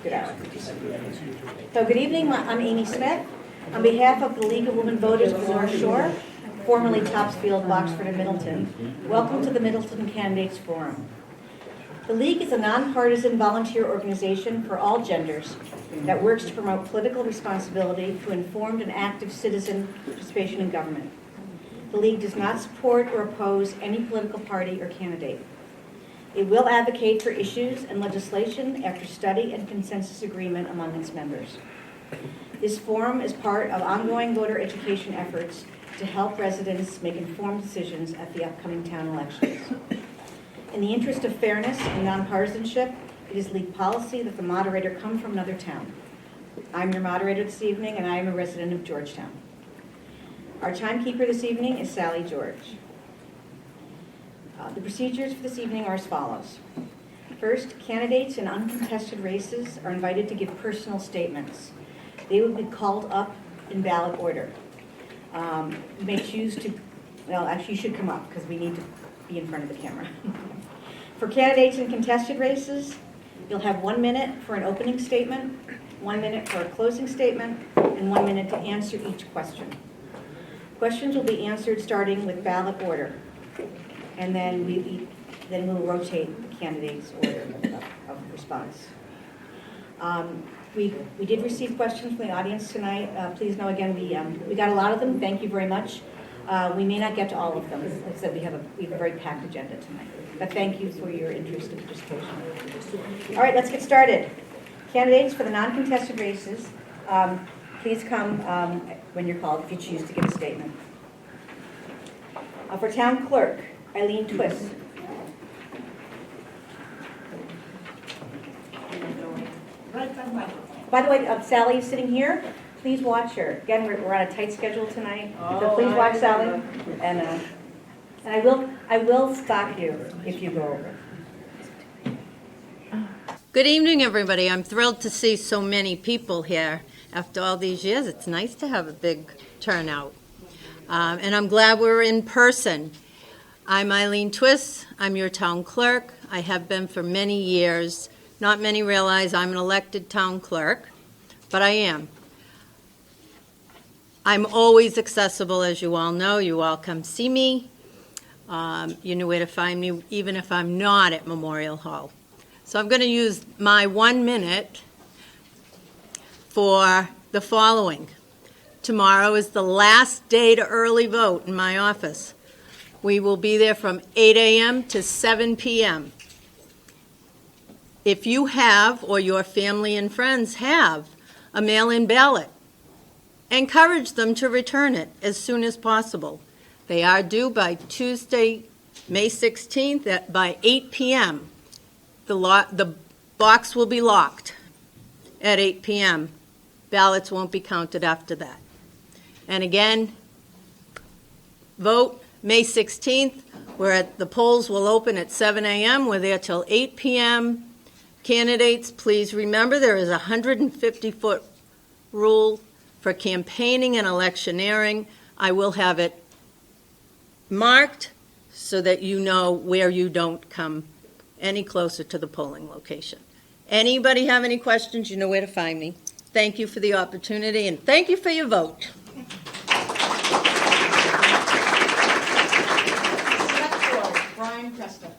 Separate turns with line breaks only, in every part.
Good hour. So good evening, I'm Amy Smith. On behalf of the League of Women Voters of the North Shore, formerly Topsfield, Boxford, and Middleton, welcome to the Middleton Candidates Forum. The League is a nonpartisan volunteer organization for all genders that works to promote political responsibility through informed and active citizen participation in government. The League does not support or oppose any political party or candidate. It will advocate for issues and legislation after study and consensus agreement among its members. This forum is part of ongoing voter education efforts to help residents make informed decisions at the upcoming town elections. In the interest of fairness and nonpartisanship, it is League policy that the moderator come from another town. I'm your moderator this evening, and I am a resident of Georgetown. Our timekeeper this evening is Sally George. The procedures for this evening are as follows. First, candidates in uncontested races are invited to give personal statements. They will be called up in ballot order. You may choose to, well, actually you should come up because we need to be in front of the camera. For candidates in contested races, you'll have 1 minute for an opening statement, 1 minute for a closing statement, and 1 minute to answer each question. Questions will be answered starting with ballot order, and then we'll rotate the candidates' order of response. We did receive questions from the audience tonight. Please know again, we got a lot of them. Thank you very much. We may not get to all of them. Like I said, we have a very packed agenda tonight. But thank you for your interest and participation. All right, let's get started. Candidates for the non-contested races, please come when you're called if you choose to give a statement. For town clerk, Eileen Twist. By the way, Sally is sitting here. Please watch her. Again, we're on a tight schedule tonight, so please watch Sally. And I will stop you if you go over.
Good evening, everybody. I'm thrilled to see so many people here after all these years. It's nice to have a big turnout. And I'm glad we're in person. I'm Eileen Twist. I'm your town clerk. I have been for many years. Not many realize I'm an elected town clerk, but I am. I'm always accessible, as you all know. You all come see me. You know where to find me, even if I'm not at Memorial Hall. So I'm going to use my 1 minute for the following. Tomorrow is the last day to early vote in my office. We will be there from 8 a.m. to 7 p.m. If you have, or your family and friends have, a mail-in ballot, encourage them to return it as soon as possible. They are due by Tuesday, May 16th by 8 p.m. The box will be locked at 8 p.m. Ballots won't be counted after that. And again, vote May 16th. The polls will open at 7 a.m. We're there till 8 p.m. Candidates, please remember there is a 150-foot rule for campaigning and electioneering. I will have it marked so that you know where you don't come any closer to the polling location. Anybody have any questions, you know where to find me. Thank you for the opportunity, and thank you for your vote.
Brian Presta.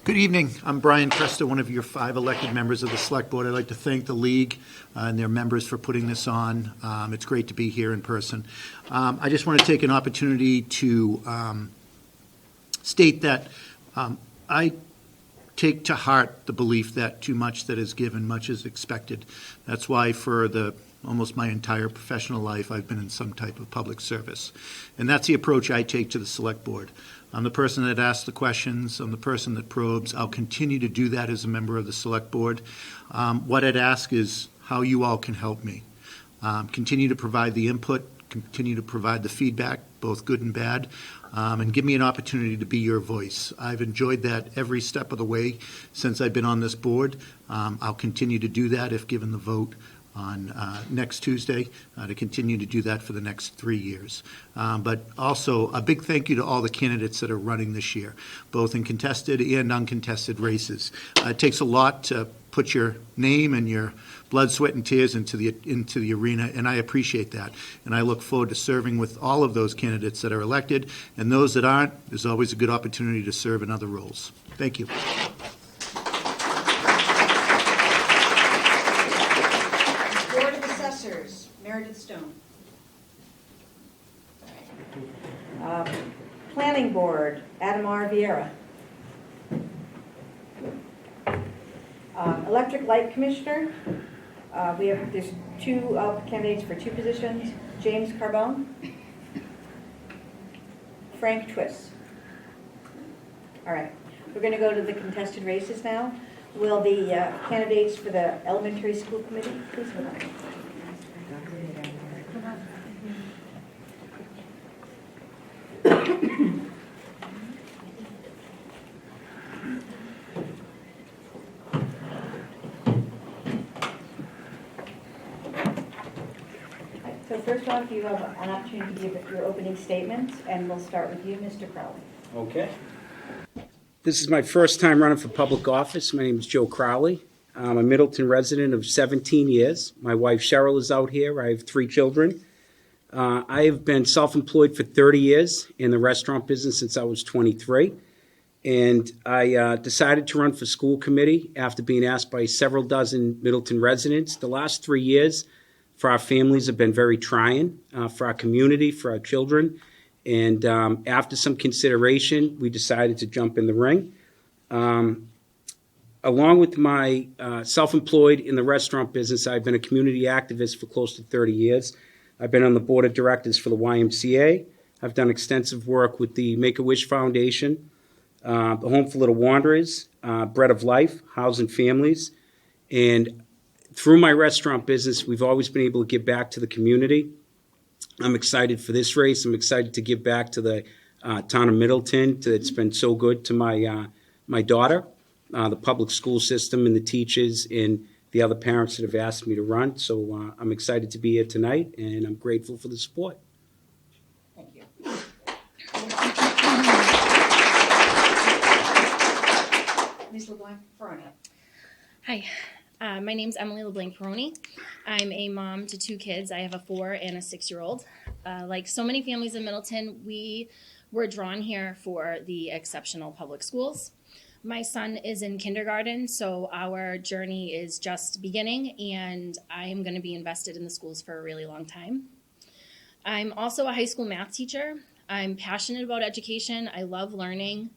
Good evening. I'm Brian Presta, one of your 5 elected members of the Select Board. I'd like to thank the League and their members for putting this on. It's great to be here in person. I just want to take an opportunity to state that I take to heart the belief that too much that is given, much is expected. That's why for almost my entire professional life, I've been in some type of public service. And that's the approach I take to the Select Board. I'm the person that asks the questions. I'm the person that probes. I'll continue to do that as a member of the Select Board. What I'd ask is how you all can help me. Continue to provide the input, continue to provide the feedback, both good and bad, and give me an opportunity to be your voice. I've enjoyed that every step of the way since I've been on this board. I'll continue to do that if given the vote. on next Tuesday to continue to do that for the next 3 years. But also a big thank you to all the candidates that are running this year, both in contested and uncontested races. It takes a lot to put your name and your blood, sweat, and tears into the arena, and I appreciate that. And I look forward to serving with all of those candidates that are elected, and those that aren't, there's always a good opportunity to serve in other roles. Thank you.
Board of Assessors, Meredith Stone. Planning Board, Adam R. Vieira. Electric Light Commissioner, there's two candidates for 2 positions, James Carbone, Frank Twiss. All right, we're going to go to the contested races now. Will the candidates for the elementary school committee please come up? So first off, you have an opportunity to give your opening statements, and we'll start with you, Mr. Crowley.
Okay. This is my first time running for public office. My name is Joe Crowley. I'm a Middleton resident of 17 years. My wife Cheryl is out here. I have 3 children. I have been self-employed for 30 years in the restaurant business since I was 23. And I decided to run for school committee after being asked by several dozen Middleton residents. The last 3 years for our families have been very trying, for our community, for our children. And after some consideration, we decided to jump in the ring. Along with my self-employed in the restaurant business, I've been a community activist for close to 30 years. I've been on the board of directors for the YMCA. I've done extensive work with the Make-A-Wish Foundation, the Home for Little Wanderers, Bread of Life, Housing Families. And through my restaurant business, we've always been able to give back to the community. I'm excited for this race. I'm excited to give back to the town of Middleton that's been so good to my daughter, the public school system and the teachers and the other parents that have asked me to run. So I'm excited to be here tonight, and I'm grateful for the support.
Thank you. Ms. LeBlanc-Ferroni.
Hi, my name's Emily LeBlanc-Peroni. I'm a mom to 2 kids. I have a 4 and a 6-year-old. Like so many families in Middleton, we were drawn here for the exceptional public schools. My son is in kindergarten, so our journey is just beginning, and I am going to be invested in the schools for a really long time. I'm also a high school math teacher. I'm passionate about education. I love learning.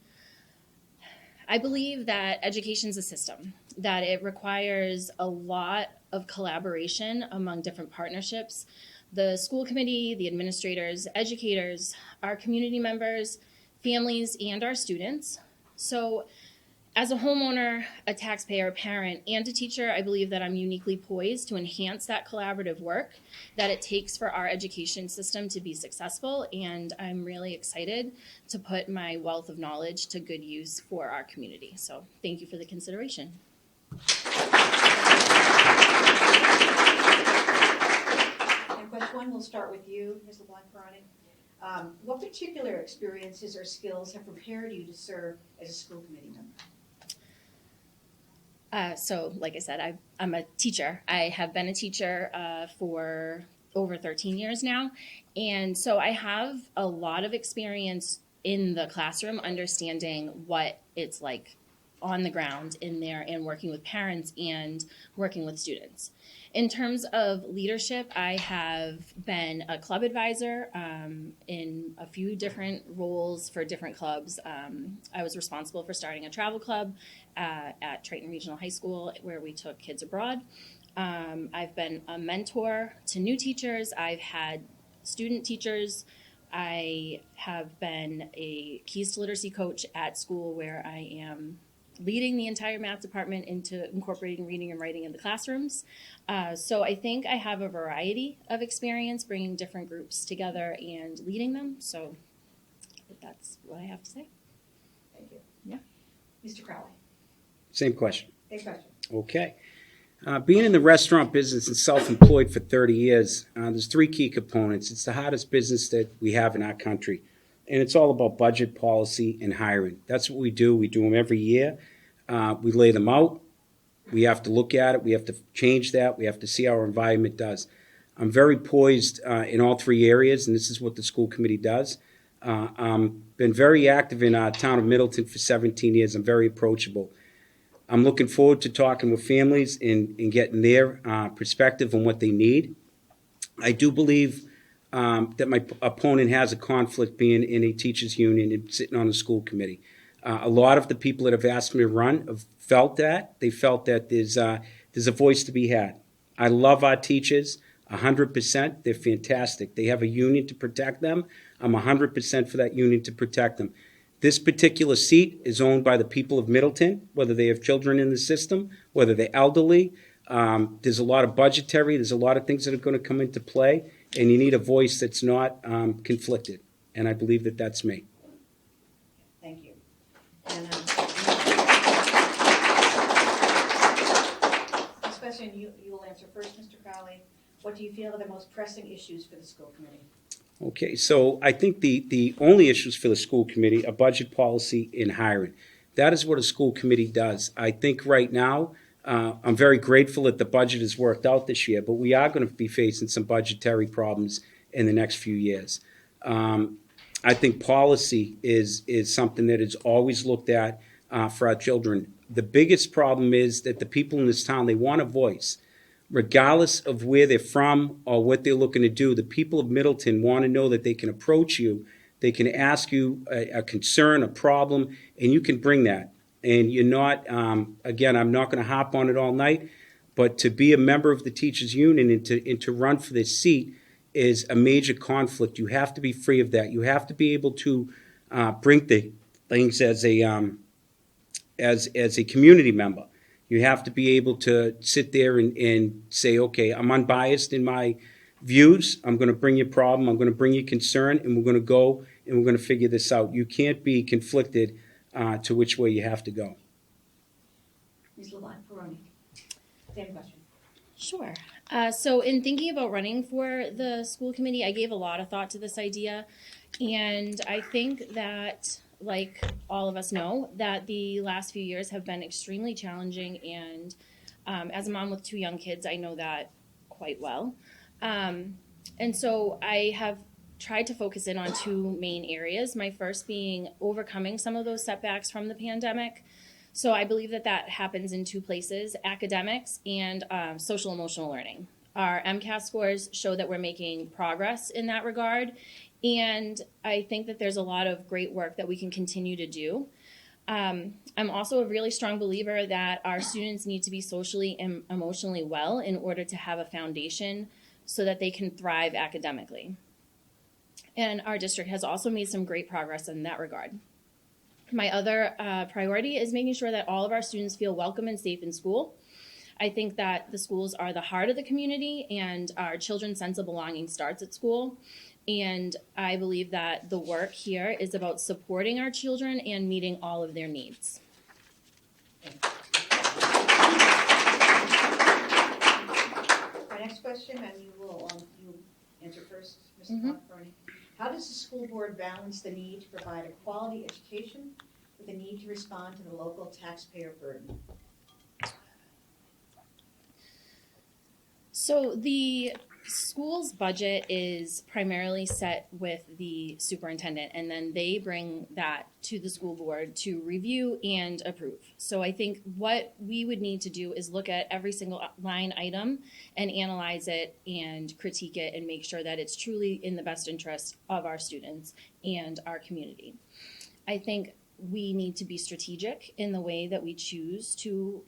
I believe that education is a system, that it requires a lot of collaboration among different partnerships. The school committee, the administrators, educators, our community members, families, and our students. So as a homeowner, a taxpayer, a parent, and a teacher, I believe that I'm uniquely poised to enhance that collaborative work that it takes for our education system to be successful, and I'm really excited to put my wealth of knowledge to good use for our community. So thank you for the consideration.
And question 1, we'll start with you, Ms. LeBlanc-Ferroni. What particular experiences or skills have prepared you to serve as a school committee member?
So like I said, I'm a teacher. I have been a teacher for over 13 years now. And so I have a lot of experience in the classroom, understanding what it's like on the ground in there and working with parents and working with students. In terms of leadership, I have been a club advisor in a few different roles for different clubs. I was responsible for starting a travel club at Triton Regional High School where we took kids abroad. I've been a mentor to new teachers. I've had student teachers. I have been a Keys to Literacy coach at school where I am leading the entire math department into incorporating reading and writing in the classrooms. So I think I have a variety of experience bringing different groups together and leading them. So that's what I have to say.
Thank you.
Yeah.
Mr. Crowley.
Same question.
Same question.
Okay. Being in the restaurant business and self-employed for 30 years, there's three key components. It's the hardest business that we have in our country, and it's all about budget, policy, and hiring. That's what we do. We do them every year. We lay them out. We have to look at it. We have to change that. We have to see how our environment does. I'm very poised in all three areas, and this is what the school committee does. Been very active in our town of Middleton for 17 years. I'm very approachable. I'm looking forward to talking with families and getting their perspective on what they need. I do believe that my opponent has a conflict being in a teachers union and sitting on the school committee. A lot of the people that have asked me to run have felt that. They felt that there's a voice to be had. I love our teachers 100%. They're fantastic. They have a union to protect them. I'm 100% for that union to protect them. This particular seat is owned by the people of Middleton, whether they have children in the system, whether they're elderly. There's a lot of budgetary, there's a lot of things that are going to come into play, and you need a voice that's not conflicted. And I believe that that's me.
Thank you. And, this question you will answer first, Mr. Crowley. What do you feel are the most pressing issues for the school committee?
Okay, so I think the only issues for the school committee are budget policy and hiring. That is what a school committee does. I think right now, I'm very grateful that the budget has worked out this year, but we are going to be facing some budgetary problems in the next few years. I think policy is something that is always looked at for our children. The biggest problem is that the people in this town, they want a voice. Regardless of where they're from or what they're looking to do, the people of Middleton want to know that they can approach you, they can ask you a concern, a problem, and you can bring that. And you're not, again, I'm not going to hop on it all night, but to be a member of the teachers union and to run for this seat is a major conflict. You have to be free of that. You have to be able to bring the things as a community member. You have to be able to sit there and say, okay, I'm unbiased in my views. I'm going to bring you a problem. I'm going to bring you concern, and we're going to go and we're going to figure this out. You can't be conflicted to which way you have to go.
Ms. LeBlanc-Peroni, same question.
Sure. So in thinking about running for the school committee, I gave a lot of thought to this idea. And I think that, like all of us know, that the last few years have been extremely challenging. And as a mom with 2 young kids, I know that quite well. And so I have tried to focus in on 2 main areas. My first being overcoming some of those setbacks from the pandemic. So I believe that happens in 2 places, academics and social emotional learning. Our MCAS scores show that we're making progress in that regard. And I think that there's a lot of great work that we can continue to do. I'm also a really strong believer that our students need to be socially and emotionally well in order to have a foundation so that they can thrive academically. And our district has also made some great progress in that regard. My other priority is making sure that all of our students feel welcome and safe in school. I think that the schools are the heart of the community, and our children's sense of belonging starts at school. And I believe that the work here is about supporting our children and meeting all of their needs.
Our next question, and you will answer first, Mrs. LeBlanc-Peroni. How does the school board balance the need to provide a quality education with the need to respond to the local taxpayer burden?
So the school's budget is primarily set with the superintendent, and then they bring that to the school board to review and approve. So I think what we would need to do is look at every single line item and analyze it and critique it and make sure that it's truly in the best interest of our students and our community. I think we need to be strategic in the way that we choose to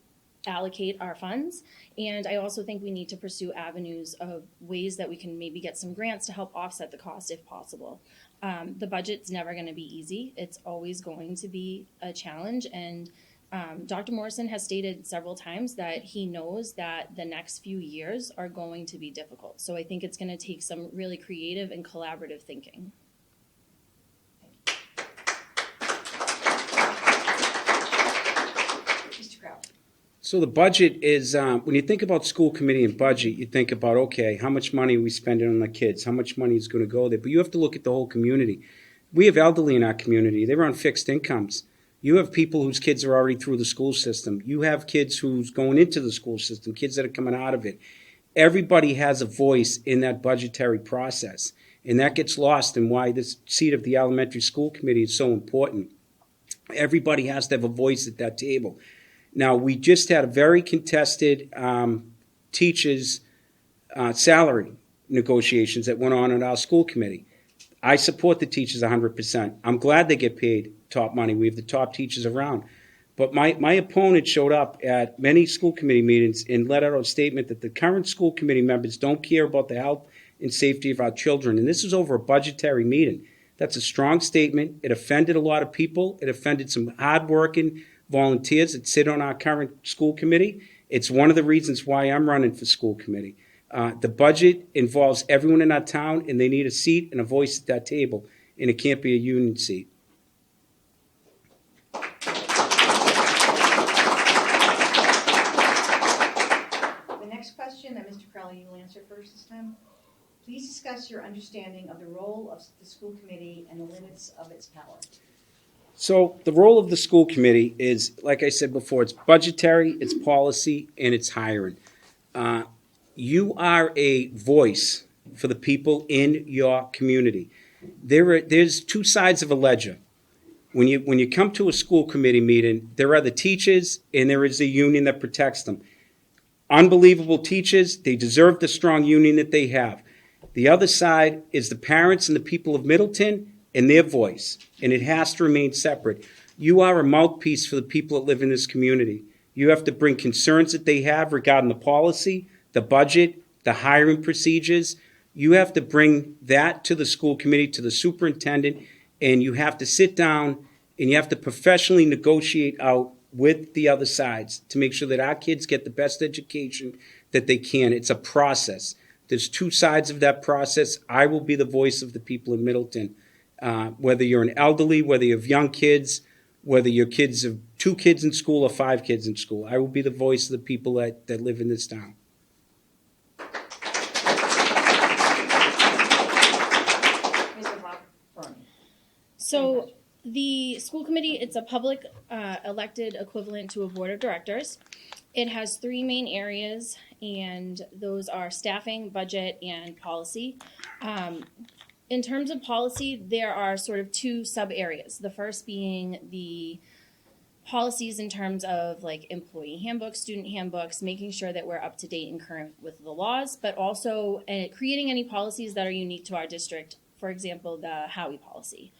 allocate our funds, and I also think we need to pursue avenues of ways that we can maybe get some grants to help offset the cost if possible. The budget's never going to be easy. It's always going to be a challenge, and Dr. Morrison has stated several times that he knows that the next few years are going to be difficult. So I think it's going to take some really creative and collaborative thinking.
Mr. Crowley.
So the budget is, when you think about school committee and budget, you think about, okay, how much money are we spending on the kids? How much money is going to go there? But you have to look at the whole community. We have elderly in our community. They're on fixed incomes. You have people whose kids are already through the school system. You have kids who's going into the school system, kids that are coming out of it. Everybody has a voice in that budgetary process. And that gets lost in why this seat of the elementary school committee is so important. Everybody has to have a voice at that table. Now, we just had a very contested teachers' salary negotiations that went on at our school committee. I support the teachers 100%. I'm glad they get paid top money. We have the top teachers around. But my opponent showed up at many school committee meetings and let out a statement that the current school committee members don't care about the health and safety of our children. And this is over a budgetary meeting. That's a strong statement. It offended a lot of people. It offended some hardworking volunteers that sit on our current school committee. It's one of the reasons why I'm running for school committee. The budget involves everyone in our town, and they need a seat and a voice at that table, and it can't be a union seat.
The next question that Mr. Crowley, you will answer first this time. Please discuss your understanding of the role of the school committee and the limits of its power.
So the role of the school committee is, like I said before, it's budgetary, it's policy, and it's hiring. You are a voice for the people in your community. There's two sides of a ledger. When you come to a school committee meeting, there are the teachers and there is a union that protects them. Unbelievable teachers, they deserve the strong union that they have. The other side is the parents and the people of Middleton and their voice, and it has to remain separate. You are a mouthpiece for the people that live in this community. You have to bring concerns that they have regarding the policy, the budget, the hiring procedures. You have to bring that to the school committee, to the superintendent, and you have to sit down and you have to professionally negotiate out with the other sides to make sure that our kids get the best education that they can. It's a process. There's two sides of that process. I will be the voice of the people in Middleton. Whether you're an elderly, whether you have young kids, whether your kids have 2 kids in school or 5 kids in school, I will be the voice of the people that live in this town.
So the school committee, it's a public elected equivalent to a board of directors. It has 3 main areas, and those are staffing, budget, and policy. In terms of policy, there are sort of 2 sub areas. The first being the policies in terms of like employee handbooks, student handbooks, making sure that we're up to date and current with the laws, but also creating any policies that are unique to our district. For example, the Howie policy.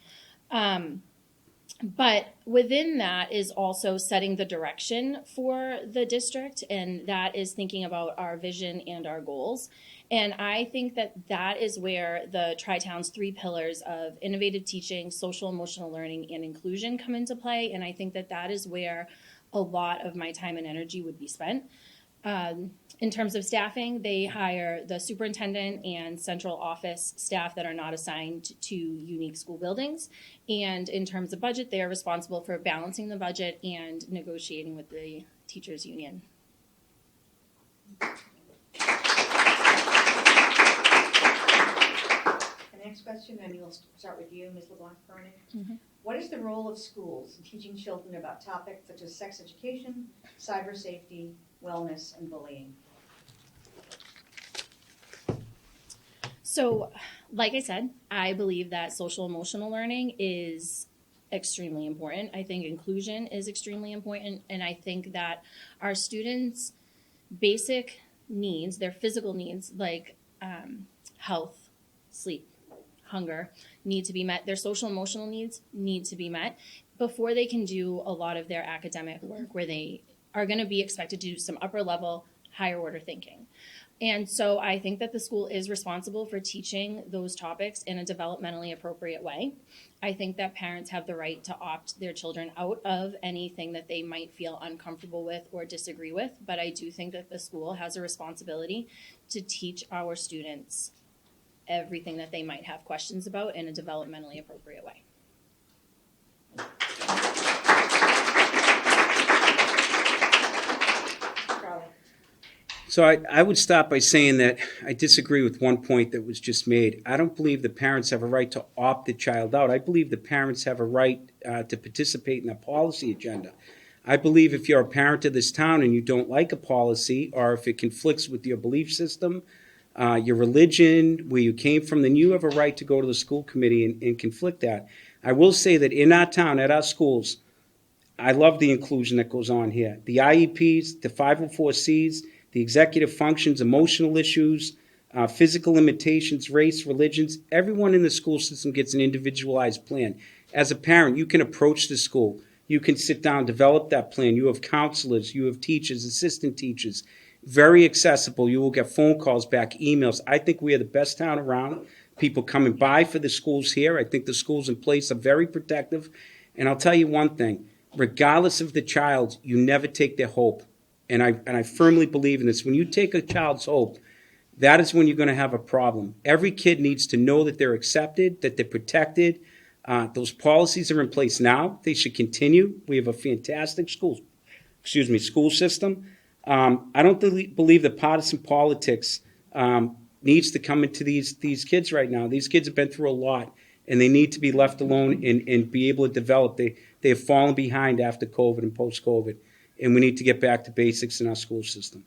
But within that is also setting the direction for the district, and that is thinking about our vision and our goals. And I think that that is where the Tri-Town's 3 pillars of innovative teaching, social emotional learning, and inclusion come into play. And I think that that is where a lot of my time and energy would be spent. In terms of staffing, they hire the superintendent and central office staff that are not assigned to unique school buildings. And in terms of budget, they are responsible for balancing the budget and negotiating with the teachers union.
The next question, and we'll start with you, Ms. LeBlanc-Pernick.
Mm-hmm.
What is the role of schools in teaching children about topics such as sex education, cyber safety, wellness, and bullying?
So, like I said, I believe that social emotional learning is extremely important. I think inclusion is extremely important, and I think that our students' basic needs, their physical needs like health, sleep, hunger, need to be met. Their social emotional needs need to be met before they can do a lot of their academic work, where they are going to be expected to do some upper level, higher order thinking. And so I think that the school is responsible for teaching those topics in a developmentally appropriate way. I think that parents have the right to opt their children out of anything that they might feel uncomfortable with or disagree with, but I do think that the school has a responsibility to teach our students everything that they might have questions about in a developmentally appropriate way.
So I would start by saying that I disagree with one point that was just made. I don't believe the parents have a right to opt the child out. I believe the parents have a right to participate in the policy agenda. I believe if you're a parent of this town and you don't like a policy, or if it conflicts with your belief system, your religion, where you came from, then you have a right to go to the school committee and conflict that. I will say that in our town, at our schools, I love the inclusion that goes on here. The IEPs, the 504Cs, the executive functions, emotional issues, physical limitations, race, religions, everyone in the school system gets an individualized plan. As a parent, you can approach the school. You can sit down, develop that plan. You have counselors, you have teachers, assistant teachers. Very accessible. You will get phone calls back, emails. I think we are the best town around. People coming by for the schools here. I think the schools in place are very protective. And I'll tell you one thing, regardless of the child, you never take their hope. And I firmly believe in this. When you take a child's hope, that is when you're going to have a problem. Every kid needs to know that they're accepted, that they're protected. Those policies are in place now. They should continue. We have a fantastic school system. I don't believe that partisan politics needs to come into these kids right now. These kids have been through a lot, and they need to be left alone and be able to develop. They have fallen behind after COVID and post-COVID, and we need to get back to basics in our school system.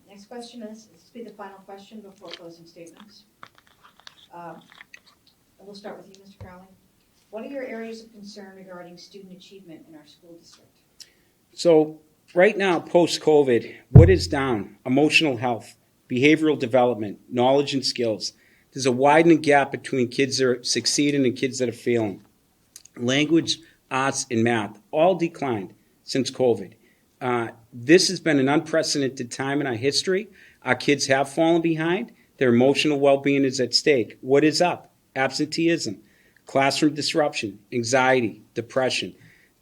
Next question, this will be the final question before closing statements. And we'll start with you, Mr. Crowley. What are your areas of concern regarding student achievement in our school district?
So right now, post-COVID, what is down? Emotional health, behavioral development, knowledge and skills. There's a widening gap between kids that are succeeding and kids that are failing. Language, arts, and math all declined since COVID. This has been an unprecedented time in our history. Our kids have fallen behind. Their emotional well-being is at stake. What is up? Absenteeism, classroom disruption, anxiety, depression.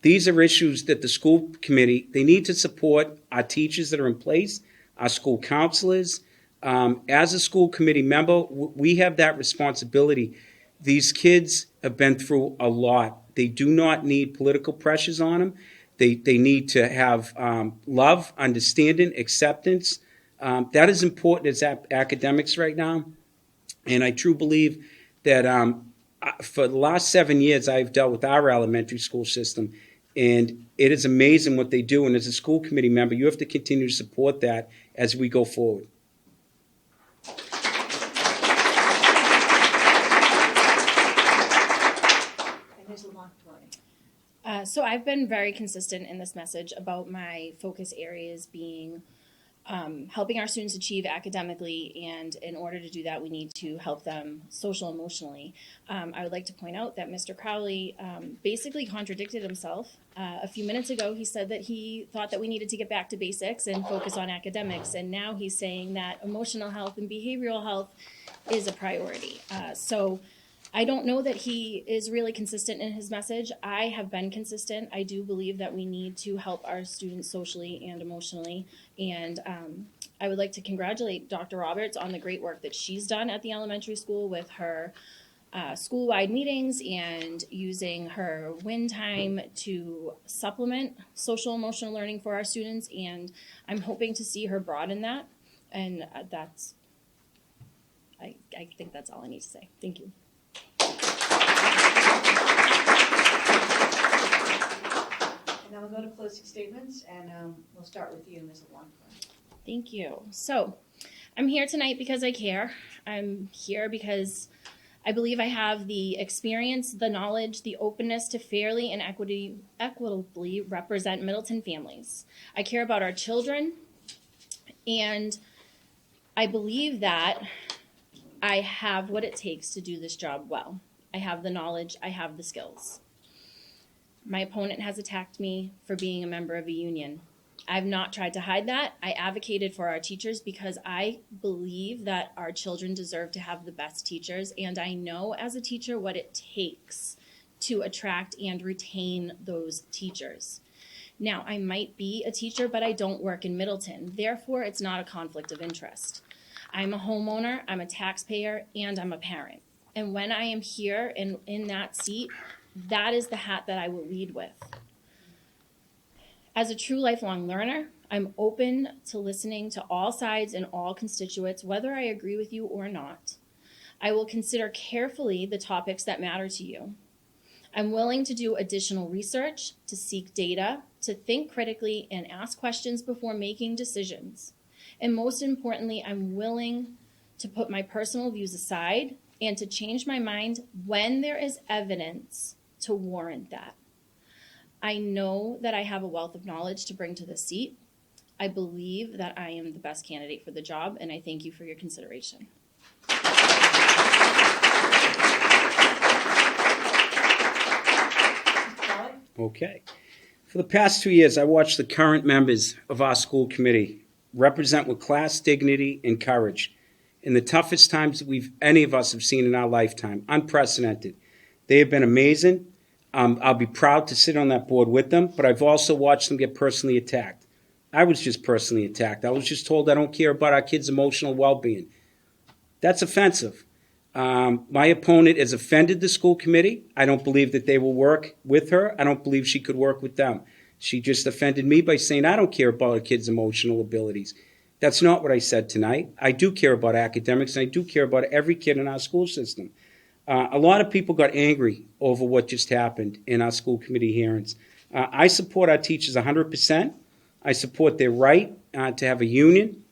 These are issues that the school committee, they need to support our teachers that are in place, our school counselors. As a school committee member, we have that responsibility. These kids have been through a lot. They do not need political pressures on them. They need to have love, understanding, acceptance. That is important as academics right now. And I truly believe that for the last 7 years, I've dealt with our elementary school system. And it is amazing what they do. And as a school committee member, you have to continue to support that as we go forward.
So I've been very consistent in this message about my focus areas being helping our students achieve academically, and in order to do that, we need to help them social emotionally. I would like to point out that Mr. Crowley basically contradicted himself. A few minutes ago, he said that he thought that we needed to get back to basics and focus on academics, and now he's saying that emotional health and behavioral health is a priority. So I don't know that he is really consistent in his message. I have been consistent. I do believe that we need to help our students socially and emotionally. And I would like to congratulate Dr. Roberts on the great work that she's done at the elementary school with her school-wide meetings and using her win time to supplement social emotional learning for our students. And I'm hoping to see her broaden that. And I think that's all I need to say. Thank you.
And then we'll go to closing statements, and we'll start with you, Ms. LeBlanc.
Thank you. So I'm here tonight because I care. I'm here because I believe I have the experience, the knowledge, the openness to fairly and equitably represent Middleton families. I care about our children, and I believe that I have what it takes to do this job well. I have the knowledge, I have the skills. My opponent has attacked me for being a member of a union. I've not tried to hide that. I advocated for our teachers because I believe that our children deserve to have the best teachers, and I know as a teacher what it takes to attract and retain those teachers. Now, I might be a teacher, but I don't work in Middleton. Therefore, it's not a conflict of interest. I'm a homeowner, I'm a taxpayer, and I'm a parent. And when I am here in that seat, that is the hat that I will lead with. As a true lifelong learner, I'm open to listening to all sides and all constituents, whether I agree with you or not. I will consider carefully the topics that matter to you. I'm willing to do additional research, to seek data, to think critically and ask questions before making decisions. And most importantly, I'm willing to put my personal views aside and to change my mind when there is evidence to warrant that. I know that I have a wealth of knowledge to bring to this seat. I believe that I am the best candidate for the job, and I thank you for your consideration.
Okay. For the past 2 years, I watched the current members of our school committee represent with class, dignity, and courage in the toughest times that any of us have seen in our lifetime. Unprecedented. They have been amazing. I'll be proud to sit on that board with them, but I've also watched them get personally attacked. I was just personally attacked. I was just told I don't care about our kids' emotional well-being. That's offensive. My opponent has offended the school committee. I don't believe that they will work with her. I don't believe she could work with them. She just offended me by saying I don't care about our kids' emotional abilities. That's not what I said tonight. I do care about academics, and I do care about every kid in our school system. A lot of people got angry over what just happened in our school committee hearings. I support our teachers 100%. I support their right to have a union.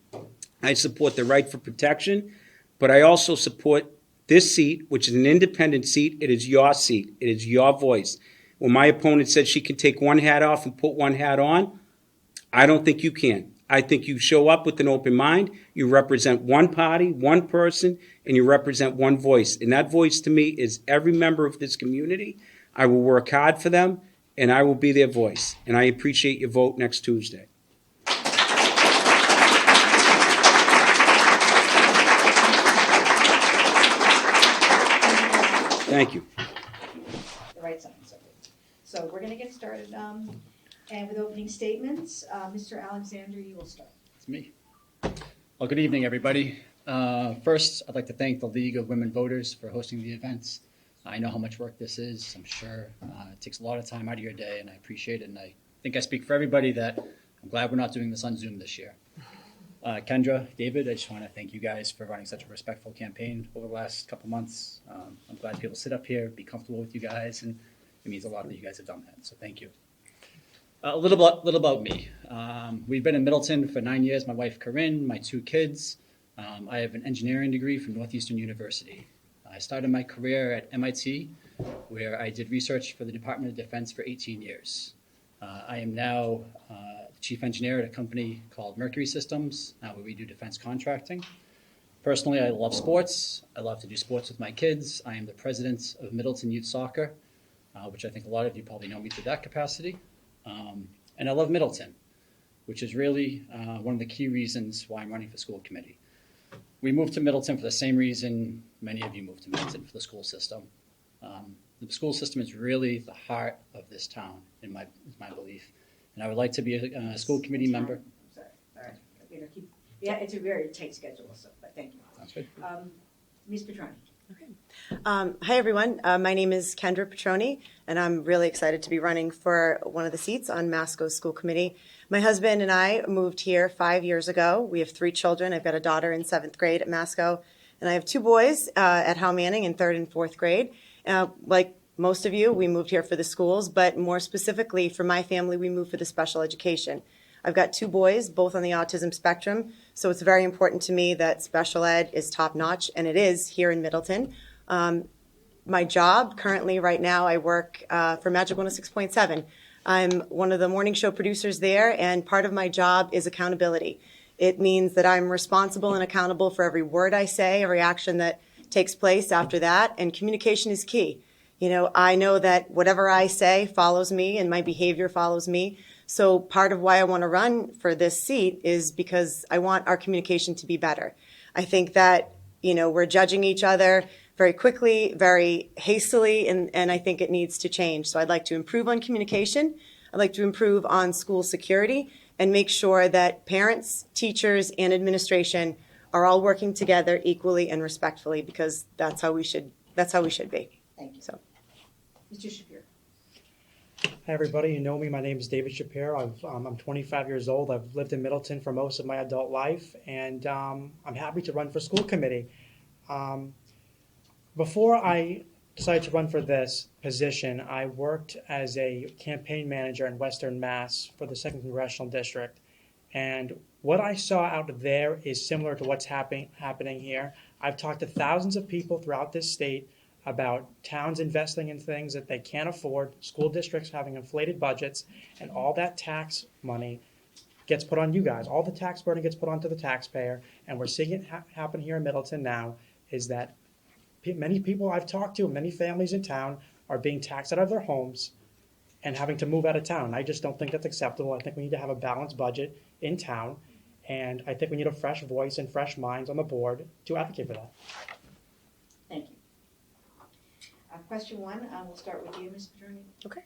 I support their right for protection. But I also support this seat, which is an independent seat. It is your seat. It is your voice. When my opponent said she can take one hat off and put one hat on, I don't think you can. I think you show up with an open mind. You represent one party, one person, and you represent one voice. And that voice to me is every member of this community. I will work hard for them, and I will be their voice. And I appreciate your vote next Tuesday. Thank you.
The right sign. So we're going to get started, and with opening statements, Mr. Alexander, you will start.
It's me. Well, good evening, everybody. First, I'd like to thank the League of Women Voters for hosting the events. I know how much work this is. I'm sure it takes a lot of time out of your day, and I appreciate it. And I think I speak for everybody that I'm glad we're not doing this on Zoom this year. Kendra, David, I just want to thank you guys for running such a respectful campaign over the last couple months. I'm glad to be able to sit up here, be comfortable with you guys, and it means a lot that you guys have done that. So thank you. A little about me. We've been in Middleton for 9 years. My wife, Corinne, my 2 kids. I have an engineering degree from Northeastern University. I started my career at MIT, where I did research for the Department of Defense for 18 years. I am now chief engineer at a company called Mercury Systems, where we do defense contracting. Personally, I love sports. I love to do sports with my kids. I am the president of Middleton Youth Soccer, which I think a lot of you probably know me through that capacity. And I love Middleton, which is really one of the key reasons why I'm running for school committee. We moved to Middleton for the same reason many of you moved to Middleton, for the school system. The school system is really the heart of this town, in my belief. And I would like to be a school committee member.
I'm sorry. All right. We're gonna keep, yeah, it's a very tight schedule, so, but thank you.
Sounds good.
Ms. Petroni.
Hi, everyone. My name is Kendra Petroni, and I'm really excited to be running for one of the seats on Masco's school committee. My husband and I moved here 5 years ago. We have 3 children. I've got a daughter in 7th grade at Masco, and I have 2 boys at Howe Manning in 3rd and 4th grade. Like most of you, we moved here for the schools, but more specifically for my family, we moved for the special education. I've got 2 boys, both on the autism spectrum, so it's very important to me that special ed is top-notch, and it is here in Middleton. My job currently right now, I work for Magic 106.7. I'm one of the morning show producers there, and part of my job is accountability. It means that I'm responsible and accountable for every word I say, every action that takes place after that, and communication is key. You know, I know that whatever I say follows me and my behavior follows me. So part of why I want to run for this seat is because I want our communication to be better. I think that, you know, we're judging each other very quickly, very hastily, and I think it needs to change. So I'd like to improve on communication. I'd like to improve on school security and make sure that parents, teachers, and administration are all working together equally and respectfully, because that's how we should be.
Thank you.
So.
Mr. Shapiro.
Hi, everybody. You know me. My name is David Shapiro. I'm 25 years old. I've lived in Middleton for most of my adult life, and I'm happy to run for school committee. Before I decided to run for this position, I worked as a campaign manager in Western Mass for the 2nd Congressional District. And what I saw out there is similar to what's happening here. I've talked to thousands of people throughout this state about towns investing in things that they can't afford, school districts having inflated budgets, and all that tax money gets put on you guys. All the tax burden gets put onto the taxpayer, and we're seeing it happen here in Middleton now, is that many people I've talked to, many families in town, are being taxed out of their homes and having to move out of town. I just don't think that's acceptable. I think we need to have a balanced budget in town, and I think we need a fresh voice and fresh minds on the board to advocate for that.
Thank you. Question 1, we'll start with you, Ms. Petroni.
Okay.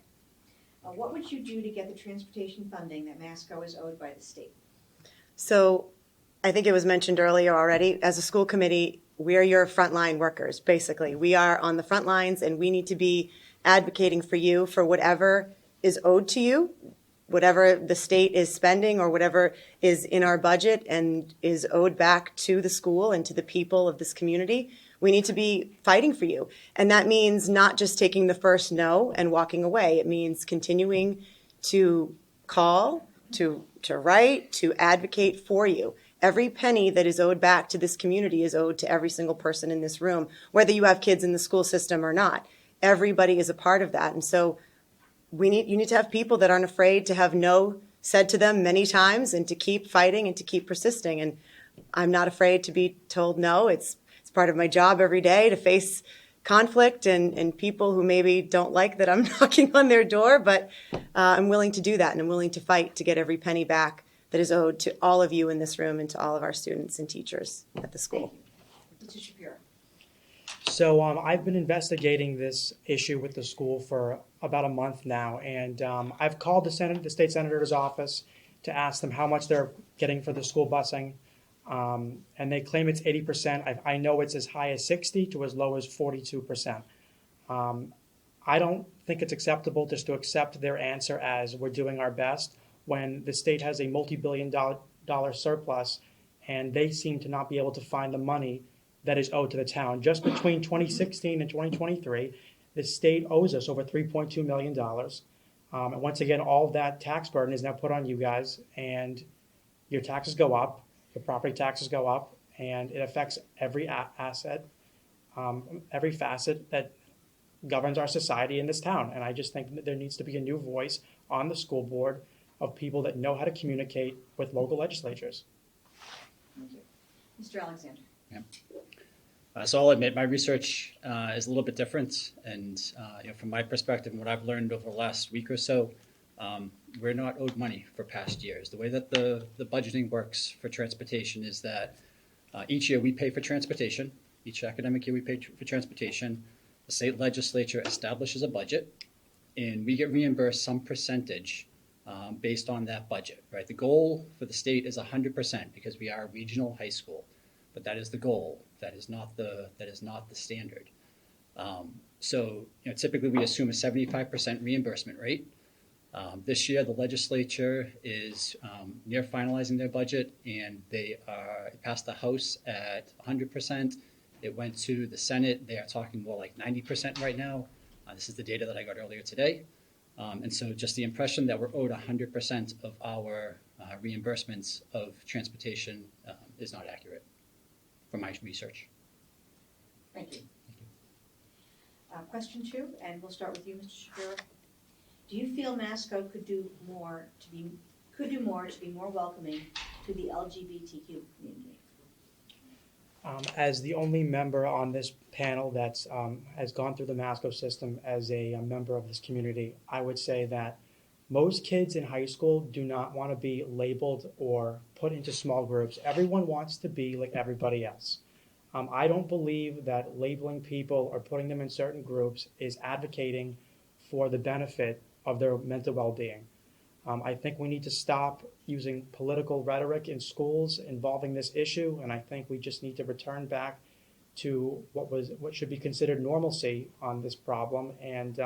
What would you do to get the transportation funding that Masco is owed by the state?
So I think it was mentioned earlier already, as a school committee, we are your frontline workers, basically. We are on the front lines, and we need to be advocating for you for whatever is owed to you, whatever the state is spending or whatever is in our budget and is owed back to the school and to the people of this community. We need to be fighting for you. And that means not just taking the first no and walking away. It means continuing to call, to write, to advocate for you. Every penny that is owed back to this community is owed to every single person in this room, whether you have kids in the school system or not. Everybody is a part of that. And so you need to have people that aren't afraid to have no said to them many times and to keep fighting and to keep persisting. And I'm not afraid to be told no. It's part of my job every day to face conflict and people who maybe don't like that I'm knocking on their door, but I'm willing to do that, and I'm willing to fight to get every penny back that is owed to all of you in this room and to all of our students and teachers at the school.
Mr. Shapiro.
So I've been investigating this issue with the school for about a month now, and I've called the state senator's office to ask them how much they're getting for the school busing. And they claim it's 80%. I know it's as high as 60 to as low as 42%. I don't think it's acceptable just to accept their answer as we're doing our best when the state has a multi-billion-dollar surplus and they seem to not be able to find the money that is owed to the town. Just between 2016 and 2023, the state owes us over $3.2 million. And once again, all of that tax burden is now put on you guys, and your taxes go up. The property taxes go up, and it affects every asset, every facet that governs our society in this town. And I just think that there needs to be a new voice on the school board of people that know how to communicate with local legislatures.
Thank you. Mr. Alexander.
Yeah. So I'll admit my research is a little bit different, and from my perspective and what I've learned over the last week or so, we're not owed money for past years. The way that the budgeting works for transportation is that each year we pay for transportation. Each academic year we pay for transportation. The state legislature establishes a budget, and we get reimbursed some percentage based on that budget. Right? The goal for the state is 100% because we are a regional high school, but that is the goal. That is not the standard. So typically we assume a 75% reimbursement rate. This year, the legislature is near finalizing their budget, and they passed the House at 100%. It went to the Senate. They are talking more like 90% right now. This is the data that I got earlier today. And so just the impression that we're owed 100% of our reimbursements of transportation is not accurate from my research.
Thank you. Question 2, and we'll start with you, Mr. Shapiro. Do you feel Masco could do more to be more welcoming to the LGBTQ community?
As the only member on this panel that's has gone through the Masco system as a member of this community, I would say that most kids in high school do not want to be labeled or put into small groups. Everyone wants to be like everybody else. I don't believe that labeling people or putting them in certain groups is advocating for the benefit of their mental well-being. I think we need to stop using political rhetoric in schools involving this issue, and I think we just need to return back to what should be considered normalcy on this problem. And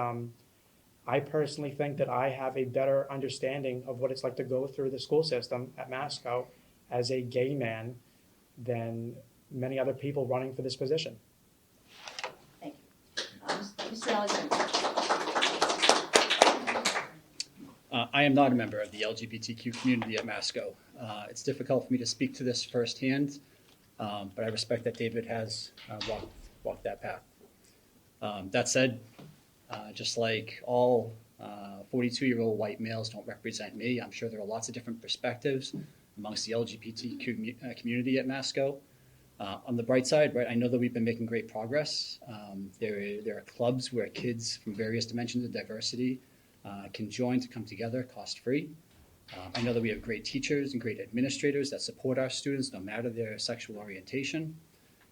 I personally think that I have a better understanding of what it's like to go through the school system at Masco as a gay man than many other people running for this position.
Thank you. Mr. Alexander.
I am not a member of the LGBTQ community at Masco. It's difficult for me to speak to this firsthand, but I respect that David has walked that path. That said, just like all 42-year-old white males don't represent me, I'm sure there are lots of different perspectives amongst the LGBTQ community at Masco. On the bright side, right, I know that we've been making great progress. There are clubs where kids from various dimensions of diversity can join to come together cost-free. I know that we have great teachers and great administrators that support our students no matter their sexual orientation.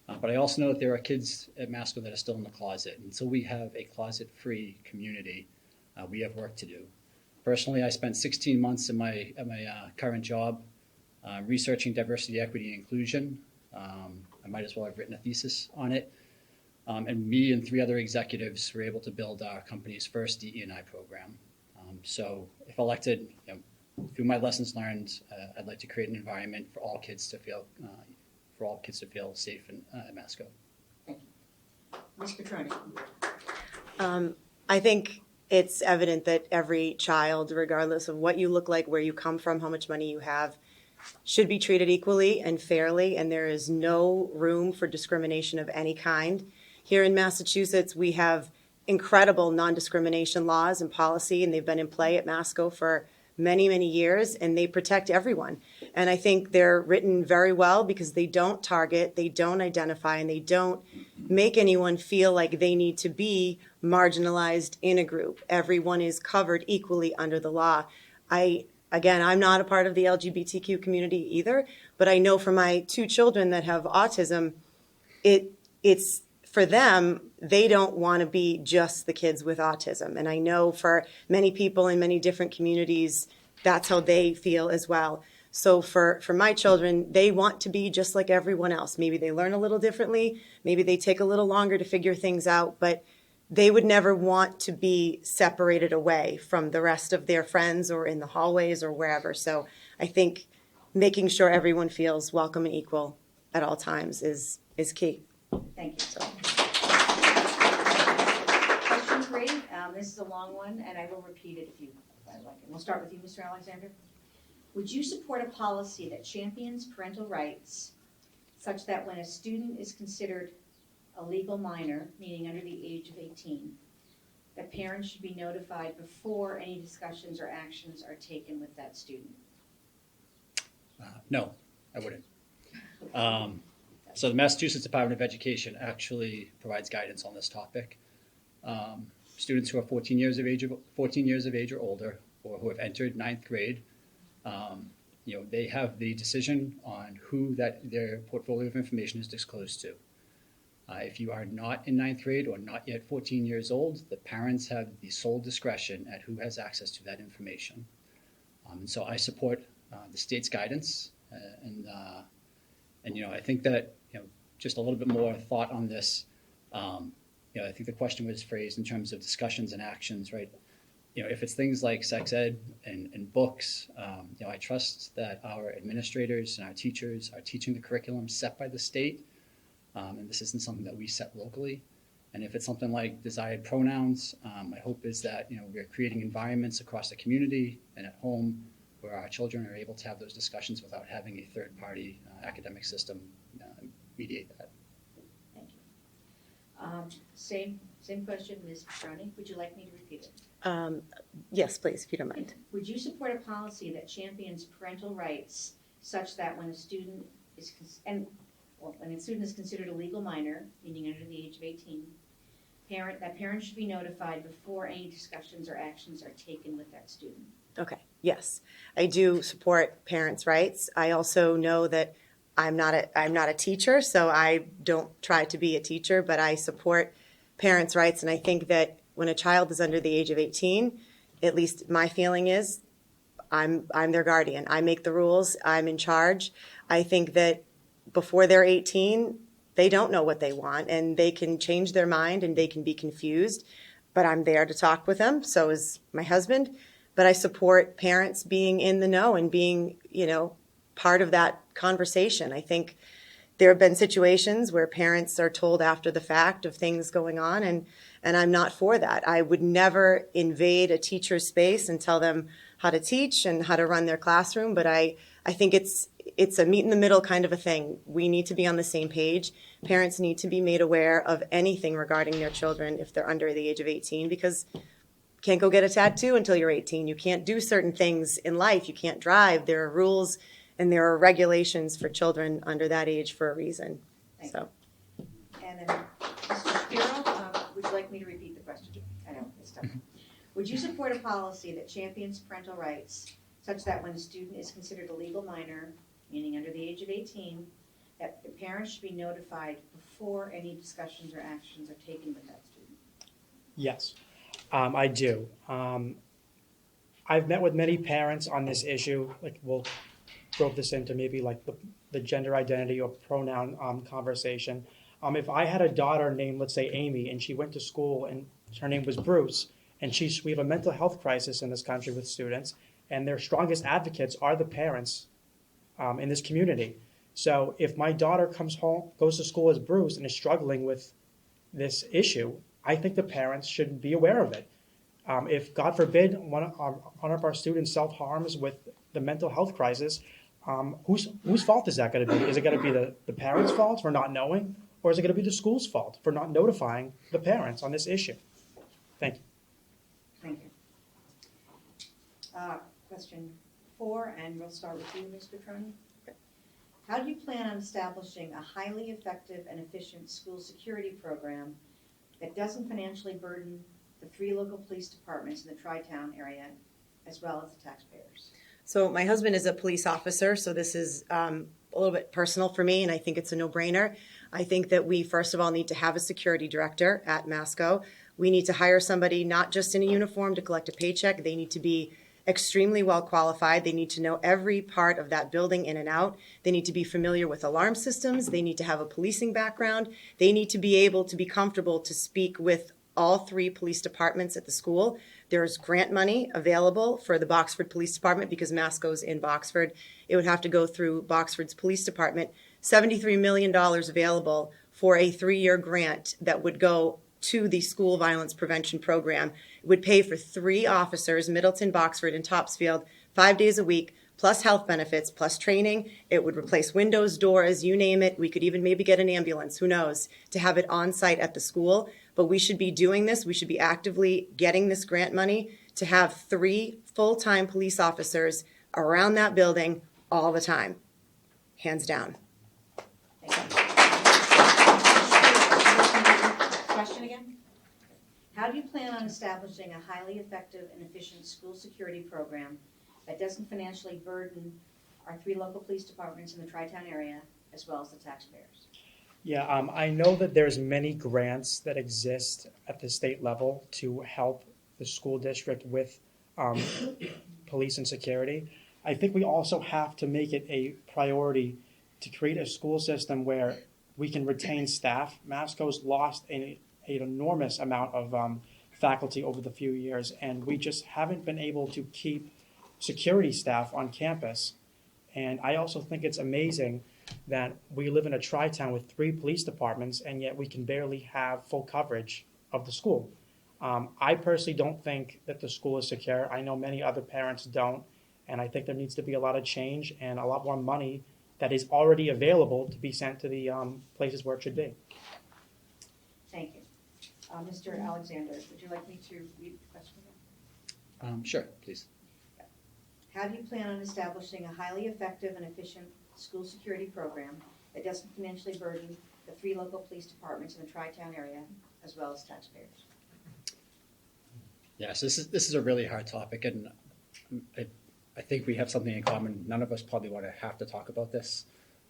But I also know that there are kids at Masco that are still in the closet. Until we have a closet-free community, we have work to do. Personally, I spent 16 months in my current job researching diversity, equity, and inclusion. I might as well have written a thesis on it. And me and 3 other executives were able to build our company's first DE&I program. So if elected, through my lessons learned, I'd like to create an environment for all kids to feel safe at Masco.
Thank you. Ms. Petroni.
I think it's evident that every child, regardless of what you look like, where you come from, how much money you have, should be treated equally and fairly, and there is no room for discrimination of any kind. Here in Massachusetts, we have incredible non-discrimination laws and policy, and they've been in play at Masco for many, many years, and they protect everyone. And I think they're written very well because they don't target, they don't identify, and they don't make anyone feel like they need to be marginalized in a group. Everyone is covered equally under the law. Again, I'm not a part of the LGBTQ community either, but I know for my 2 children that have autism, it's for them, they don't want to be just the kids with autism. And I know for many people in many different communities, that's how they feel as well. So for my children, they want to be just like everyone else. Maybe they learn a little differently, maybe they take a little longer to figure things out, but they would never want to be separated away from the rest of their friends or in the hallways or wherever. So I think making sure everyone feels welcome and equal at all times is key.
Thank you. Question 3. This is a long one, and I will repeat it if you like it. We'll start with you, Mr. Alexander. Would you support a policy that champions parental rights such that when a student is considered a legal minor, meaning under the age of 18, that parents should be notified before any discussions or actions are taken with that student?
No, I wouldn't. So the Massachusetts Department of Education actually provides guidance on this topic. Students who are 14 years of age or older, or who have entered 9th grade, they have the decision on who their portfolio of information is disclosed to. If you are not in 9th grade or not yet 14 years old, the parents have the sole discretion at who has access to that information. And so I support the state's guidance, and I think that just a little bit more thought on this. I think the question was phrased in terms of discussions and actions, right? If it's things like sex ed and books, I trust that our administrators and our teachers are teaching the curriculum set by the state. And this isn't something that we set locally. And if it's something like desired pronouns, my hope is that we're creating environments across the community and at home where our children are able to have those discussions without having a third-party academic system mediate that.
Thank you. Same question, Ms. Petroni. Would you like me to repeat it?
Yes, please, if you don't mind.
Would you support a policy that champions parental rights such that when a student is considered a legal minor, meaning under the age of 18, parents should be notified before any discussions or actions are taken with that student?
Okay, yes, I do support parents' rights. I also know that I'm not a teacher, so I don't try to be a teacher, but I support parents' rights, and I think that when a child is under the age of 18, at least my feeling is, I'm their guardian. I make the rules. I'm in charge. I think that before they're 18, they don't know what they want, and they can change their mind and they can be confused. But I'm there to talk with them. So is my husband. But I support parents being in the know and being, part of that conversation. I think there have been situations where parents are told after the fact of things going on, and I'm not for that. I would never invade a teacher's space and tell them how to teach and how to run their classroom, but I think it's a meet in the middle kind of a thing. We need to be on the same page. Parents need to be made aware of anything regarding their children if they're under the age of 18, because you can't go get a tattoo until you're 18. You can't do certain things in life. You can't drive. There are rules and there are regulations for children under that age for a reason.
Thank
So,
And then, Mr. Spiro, would you like me to repeat the question? I know, it's tough. Would you support a policy that champions parental rights such that when a student is considered a legal minor, meaning under the age of 18, that the parents should be notified before any discussions or actions are taken with that student?
Yes, I do. I've met with many parents on this issue. Like, we'll throw this into maybe like the gender identity or pronoun conversation. If I had a daughter named, let's say, Amy, and she went to school and her name was Bruce, and we have a mental health crisis in this country with students, and their strongest advocates are the parents in this community. So if my daughter goes to school as Bruce and is struggling with this issue, I think the parents should be aware of it. If, God forbid, one of our students self-harms with the mental health crisis, whose fault is that going to be? Is it going to be the parents' fault for not knowing, or is it going to be the school's fault for not notifying the parents on this issue? Thank you.
Thank you. Question 4, and we'll start with you, Ms. Petroni. How do you plan on establishing a highly effective and efficient school security program that doesn't financially burden the 3 local police departments in the Tri-Town area, as well as the taxpayers?
So my husband is a police officer, so this is a little bit personal for me, and I think it's a no-brainer. I think that we, first of all, need to have a security director at Masco. We need to hire somebody not just in a uniform to collect a paycheck. They need to be extremely well qualified. They need to know every part of that building in and out. They need to be familiar with alarm systems. They need to have a policing background. They need to be able to be comfortable to speak with all 3 police departments at the school. There's grant money available for the Boxford Police Department because Masco's in Boxford. It would have to go through Boxford's police department. $73 million available for a 3-year grant that would go to the school violence prevention program. It would pay for 3 officers, Middleton, Boxford, and Topsfield, 5 days a week, plus health benefits, plus training. It would replace windows, doors, you name it. We could even maybe get an ambulance, who knows, to have it on site at the school. But we should be doing this. We should be actively getting this grant money to have 3 full-time police officers around that building all the time. Hands down.
Thank you. Question again? How do you plan on establishing a highly effective and efficient school security program that doesn't financially burden our 3 local police departments in the Tri-Town area, as well as the taxpayers?
Yeah, I know that there's many grants that exist at the state level to help the school district with police and security. I think we also have to make it a priority to create a school system where we can retain staff. Masco's lost an enormous amount of faculty over the few years, and we just haven't been able to keep security staff on campus. And I also think it's amazing that we live in a tri-town with 3 police departments, and yet we can barely have full coverage of the school. I personally don't think that the school is secure. I know many other parents don't, and I think there needs to be a lot of change and a lot more money that is already available to be sent to the places where it should be.
Thank you. Mr. Alexander, would you like me to read the question again?
Sure, please.
How do you plan on establishing a highly effective and efficient school security program that doesn't financially burden the 3 local police departments in the Tri-Town area, as well as taxpayers?
Yes, this is a really hard topic, and I think we have something in common. None of us probably want to have to talk about this,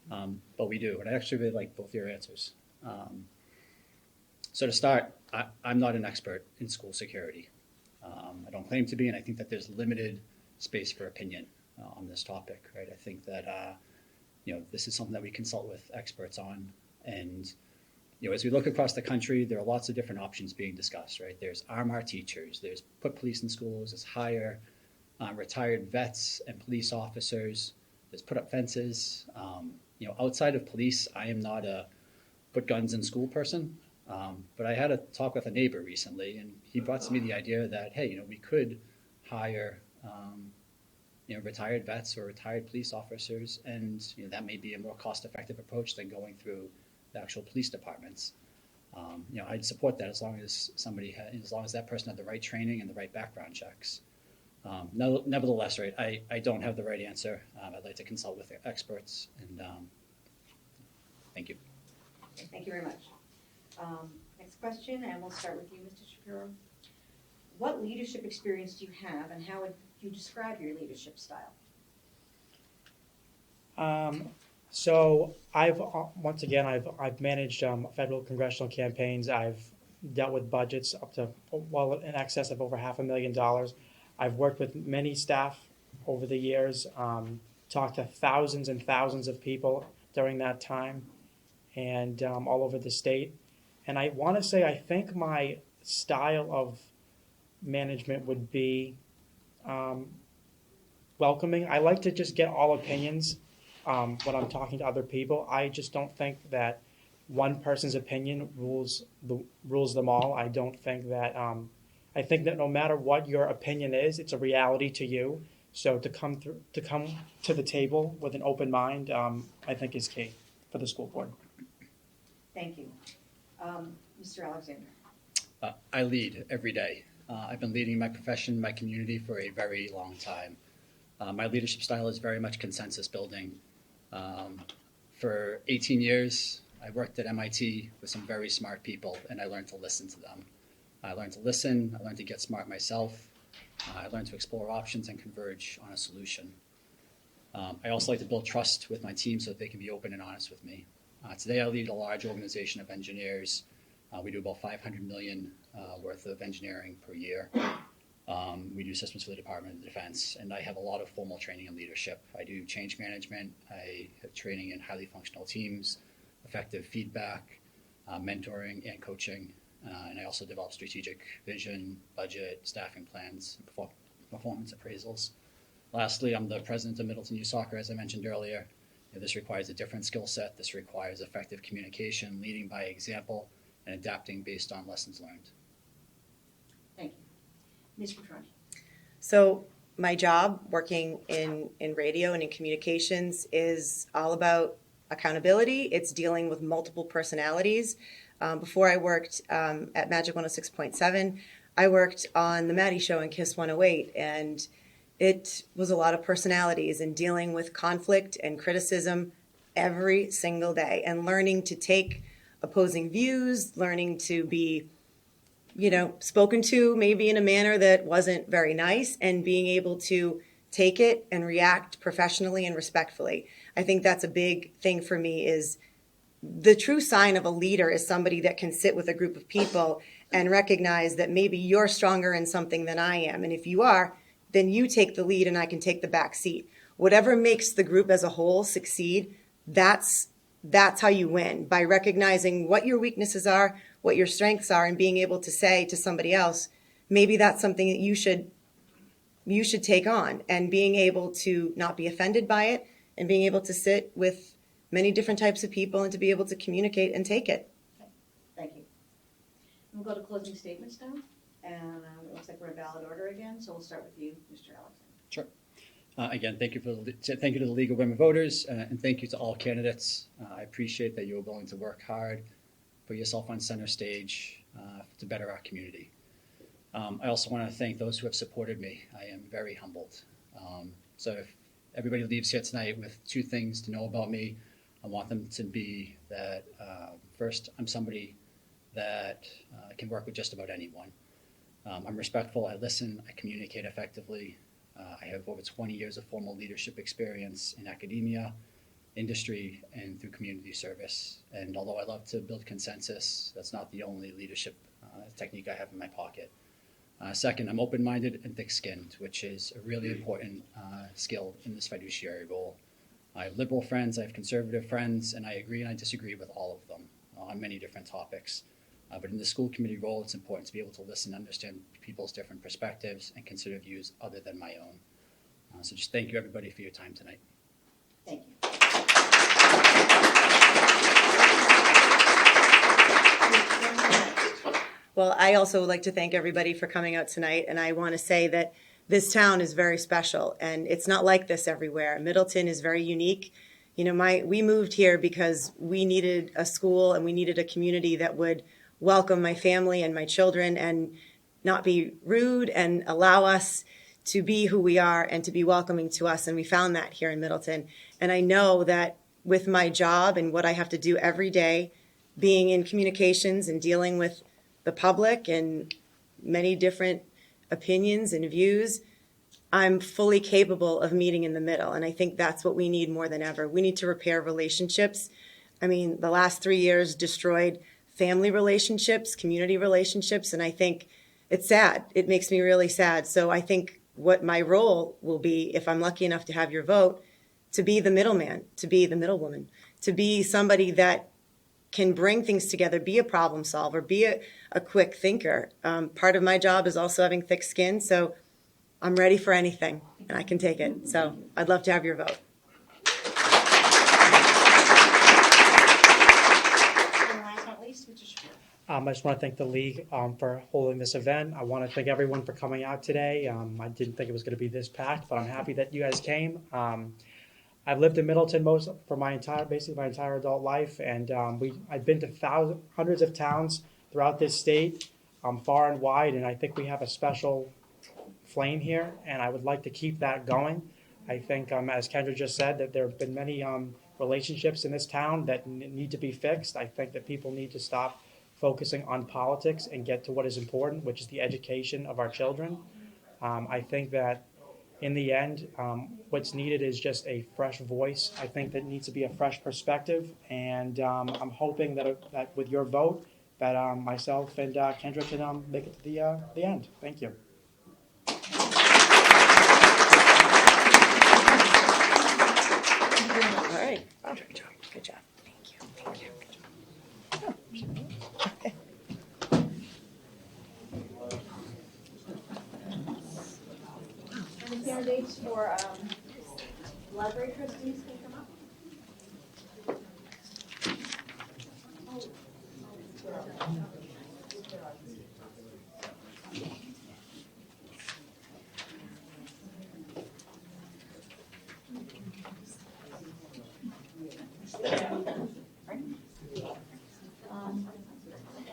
but we do, and I actually really like both your answers. So to start, I'm not an expert in school security. I don't claim to be, and I think that there's limited space for opinion on this topic, right? I think that this is something that we consult with experts on, And as we look across the country, there are lots of different options being discussed, right? There's arm our teachers, there's put police in schools, there's hire retired vets and police officers, there's put up fences. Outside of police, I am not a put guns in school person, but I had a talk with a neighbor recently, and he brought to me the idea that, hey, we could hire retired vets or retired police officers, and that may be a more cost-effective approach than going through the actual police departments. I'd support that as long as that person had the right training and the right background checks. Nevertheless, right, I don't have the right answer. I'd like to consult with experts, and thank you.
Thank you very much. Next question, and we'll start with you, Mr. Shapiro. What leadership experience do you have, and how would you describe your leadership style?
So I've managed federal congressional campaigns. I've dealt with budgets up to in excess of over $500,000. I've worked with many staff over the years, talked to thousands and thousands of people during that time, and all over the state. And I want to say I think my style of management would be welcoming. I like to just get all opinions when I'm talking to other people. I just don't think that one person's opinion rules them all. I don't think that. I think that no matter what your opinion is, it's a reality to you. So to come to the table with an open mind, I think is key for the school board.
Thank you. Mr. Alexander.
I lead every day. I've been leading my profession, my community for a very long time. My leadership style is very much consensus building. For 18 years, I worked at MIT with some very smart people, and I learned to listen to them. I learned to listen. I learned to get smart myself. I learned to explore options and converge on a solution. I also like to build trust with my team so that they can be open and honest with me. Today, I lead a large organization of engineers. We do about $500 million worth of engineering per year. We do systems for the Department of Defense, and I have a lot of formal training in leadership. I do change management. I have training in highly functional teams, effective feedback, mentoring, and coaching. And I also develop strategic vision, budget, staffing plans, and performance appraisals. Lastly, I'm the president of Middleton Youth Soccer, as I mentioned earlier. This requires a different skill set. This requires effective communication, leading by example, and adapting based on lessons learned.
Thank you. Ms. Petroni.
So my job working in radio and in communications is all about accountability. It's dealing with multiple personalities. Before I worked at Magic 106.7, I worked on The Maddie Show and Kiss 108, and it was a lot of personalities and dealing with conflict and criticism every single day and learning to take opposing views, learning to be, spoken to maybe in a manner that wasn't very nice, and being able to take it and react professionally and respectfully. I think that's a big thing for me. Is the true sign of a leader is somebody that can sit with a group of people and recognize that maybe you're stronger in something than I am. And if you are, then you take the lead and I can take the back seat. Whatever makes the group as a whole succeed, that's how you win, by recognizing what your weaknesses are, what your strengths are, and being able to say to somebody else, maybe that's something that you should take on, and being able to not be offended by it, and being able to sit with many different types of people and to be able to communicate and take it.
Okay. Thank you. We'll go to closing statements now, and it looks like we're in ballot order again, so we'll start with you, Mr. Alexander.
Sure. Again, thank you to the League of Women Voters, and thank you to all candidates. I appreciate that you're willing to work hard, put yourself on center stage to better our community. I also want to thank those who have supported me. I am very humbled. So if everybody leaves here tonight with two things to know about me, I want them to be that, first, I'm somebody that can work with just about anyone. I'm respectful, I listen, I communicate effectively. I have over 20 years of formal leadership experience in academia, industry, and through community service. And although I love to build consensus, that's not the only leadership technique I have in my pocket. Second, I'm open-minded and thick-skinned, which is a really important skill in this fiduciary role. I have liberal friends, I have conservative friends, and I agree and I disagree with all of them on many different topics. But in the school committee role, it's important to be able to listen, understand people's different perspectives, and consider views other than my own. So just thank you, everybody, for your time tonight.
Thank you.
Well, I also would like to thank everybody for coming out tonight, and I want to say that this town is very special, and it's not like this everywhere. Middleton is very unique. You know, we moved here because we needed a school and we needed a community that would welcome my family and my children and not be rude and allow us to be who we are and to be welcoming to us, and we found that here in Middleton. And I know that with my job and what I have to do every day, being in communications and dealing with the public and many different opinions and views, I'm fully capable of meeting in the middle. And I think that's what we need more than ever. We need to repair relationships. I mean, the last 3 years destroyed family relationships, community relationships, and I think it's sad. It makes me really sad. So I think what my role will be, if I'm lucky enough to have your vote, to be the middleman, to be the middlewoman, to be somebody that can bring things together, be a problem solver, be a quick thinker. Part of my job is also having thick skin, so I'm ready for anything, and I can take it. So I'd love to have your vote.
And last but not least, Mr. Shapiro.
I just want to thank the league for holding this event. I want to thank everyone for coming out today. I didn't think it was going to be this packed, but I'm happy that you guys came. I've lived in Middleton basically my entire adult life, and I've been to hundreds of towns throughout this state, far and wide, and I think we have a special flame here, and I would like to keep that going. I think, as Kendra just said, that there have been many relationships in this town that need to be fixed. I think that people need to stop focusing on politics and get to what is important, which is the education of our children. I think that in the end, what's needed is just a fresh voice. I think that needs to be a fresh perspective, and I'm hoping that with your vote, that myself and Kendra can make it to the end. Thank you.
All right. Oh, good job. Good job. Thank you. Thank you. Good job. Okay.
And the candidates for library trustees can come up.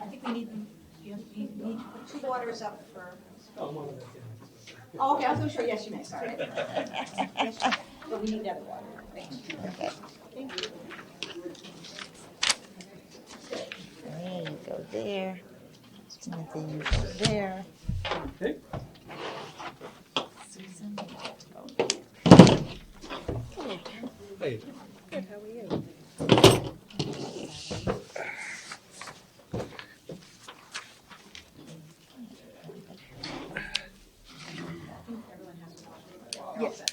I think we need them, you need to put 2 waters up for. Oh, okay, I was so sure, yes, you may, sorry. Yes, but we need other water. Thanks.
Okay.
Thank you.
There you go there. And then you go there.
Okay.
Susan.
Hey.
Good, how are you?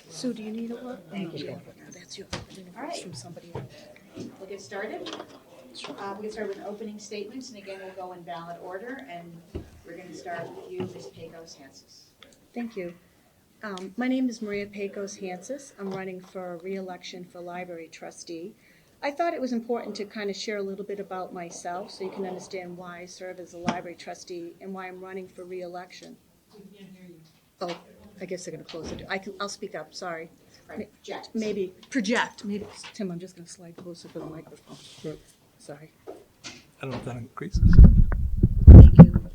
Sue, do you need a look? Thank you. That's your,
All right.
from somebody else.
We'll get started. We'll get started with opening statements, and again, we'll go in ballot order, and we're going to start with you, Ms. Pecos-Hansis.
Thank you. My name is Maria Pecos-Hansis. I'm running for re-election for library trustee. I thought it was important to kind of share a little bit about myself so you can understand why I serve as a library trustee and why I'm running for re-election. Oh, I guess they're going to close it. I'll speak up, sorry.
Project.
Maybe project. Maybe, Tim, I'm just going to slide closer to the microphone. Sorry.
I don't know if that increases.
Thank you.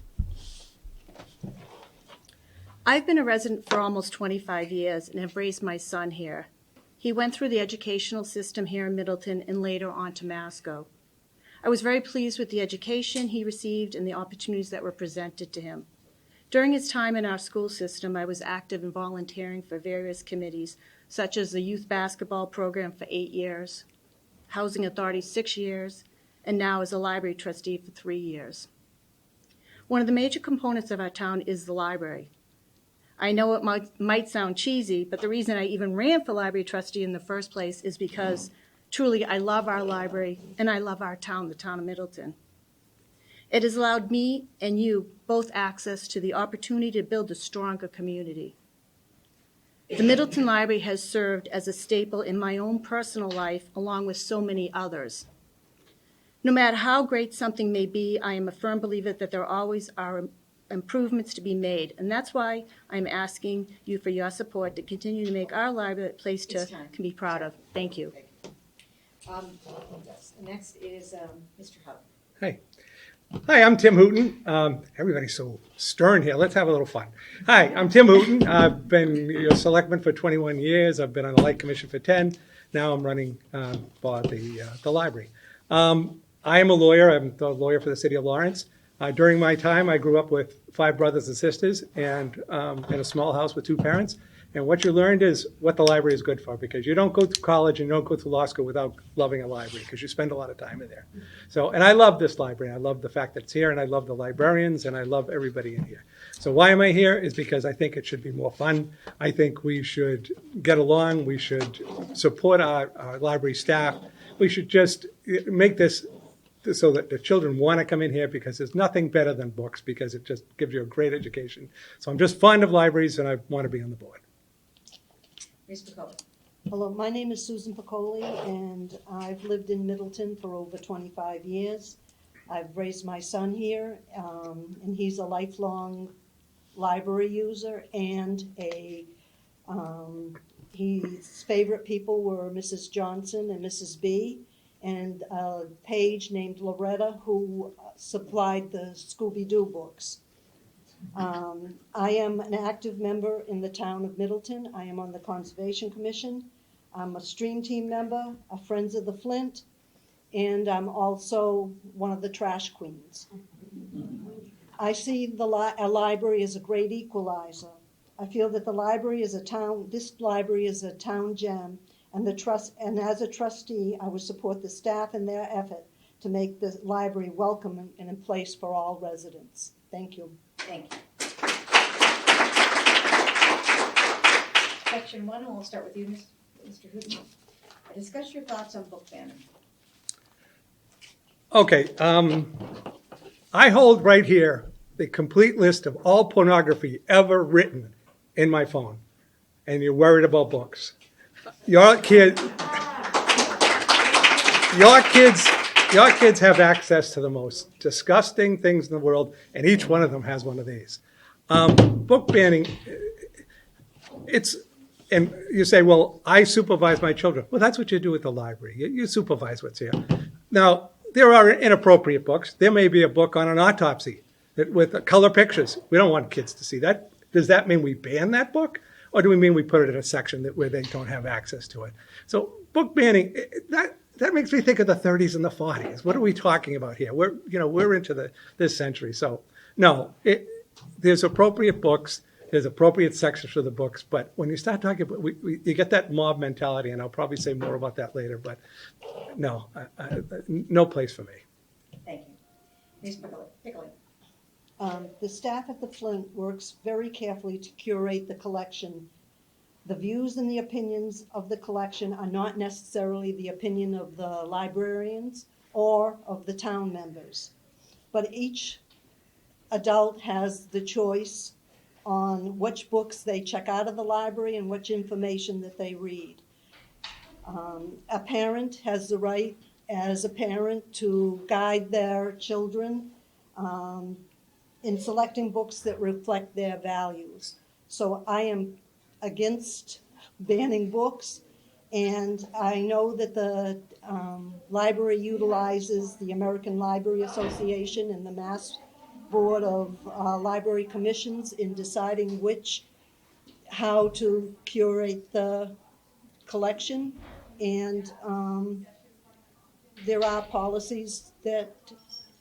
I've been a resident for almost 25 years and have raised my son here. He went through the educational system here in Middleton and later on to Masco. I was very pleased with the education he received and the opportunities that were presented to him. During his time in our school system, I was active in volunteering for various committees, such as the youth basketball program for 8 years, Housing Authority 6 years, and now as a library trustee for 3 years. One of the major components of our town is the library. I know it might sound cheesy, but the reason I even ran for library trustee in the first place is because truly I love our library and I love our town, the town of Middleton. It has allowed me and you both access to the opportunity to build a stronger community. The Middleton Library has served as a staple in my own personal life, along with so many others. No matter how great something may be, I am a firm believer that there always are improvements to be made, and that's why I'm asking you for your support to continue to make our library a place to can be proud of. Thank you.
Next is Mr. Houghton.
Hey. Hi, I'm Tim Hooton. Everybody's so stern here. Let's have a little fun. Hi, I'm Tim Hooton. I've been your selectman for 21 years. I've been on the Light Commission for 10. Now I'm running for the library. I am a lawyer. I'm the lawyer for the city of Lawrence. During my time, I grew up with 5 brothers and sisters and in a small house with 2 parents. And what you learned is what the library is good for, because you don't go to college and you don't go to law school without loving a library, because you spend a lot of time in there. So, and I love this library. I love the fact that it's here, and I love the librarians, and I love everybody in here. So why am I here? Is because I think it should be more fun. I think we should get along. We should support our library staff. We should just make this so that the children want to come in here, because there's nothing better than books, because it just gives you a great education. So I'm just fond of libraries, and I want to be on the board.
Ms. Piccoli.
Hello, my name is Susan Piccoli, and I've lived in Middleton for over 25 years. I've raised my son here, and he's a lifelong library user, and his favorite people were Mrs. Johnson and Mrs. B, and a page named Loretta, who supplied the Scooby-Doo books. I am an active member in the town of Middleton. I am on the Conservation Commission. I'm a Stream Team member, a Friends of the Flint, and I'm also one of the Trash Queens. I see a library as a great equalizer. I feel that the library is this library is a town gem, and as a trustee, I would support the staff in their effort to make the library welcome and in place for all residents. Thank you.
Thank you. Section 1, and we'll start with you, Mr. Hooton. Discuss your thoughts on book banning.
Okay, I hold right here the complete list of all pornography ever written in my phone, and you're worried about books. Your kids have access to the most disgusting things in the world, and each one of them has one of these. Book banning, and you say, well, I supervise my children. Well, that's what you do at the library. You supervise what's here. Now, there are inappropriate books. There may be a book on an autopsy with color pictures. We don't want kids to see that. Does that mean we ban that book? Or do we mean we put it in a section where they don't have access to it? So book banning, that makes me think of the 30s and the 40s. What are we talking about here? We're into this century. So no, there's appropriate books. There's appropriate sections for the books. But when you start talking about, you get that mob mentality, and I'll probably say more about that later. But no, no place for me.
Thank you. Ms. Piccoli.
The staff at the Flint works very carefully to curate the collection. The views and the opinions of the collection are not necessarily the opinion of the librarians or of the town members, but each adult has the choice on which books they check out of the library and which information that they read. A parent has the right, as a parent, to guide their children in selecting books that reflect their values. So I am against banning books, and I know that the library utilizes the American Library Association and the Mass Board of Library Commissions in deciding how to curate the collection, and there are policies that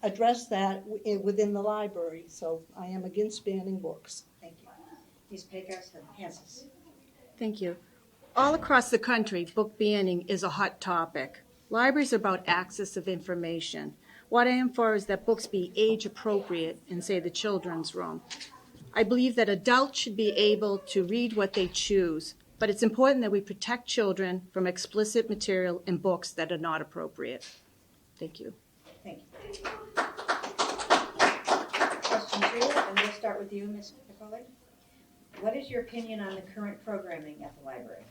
address that within the library. So I am against banning books.
Thank you. Ms. Pagos.
Thank you. All across the country, book banning is a hot topic. Libraries are about access of information. What I am for is that books be age appropriate in, say, the children's room. I believe that adults should be able to read what they choose, but it's important that we protect children from explicit material in books that are not appropriate. Thank you.
Thank you. Question 2, and we'll start with you, Ms. Nicole. What is your opinion on the current programming at the library?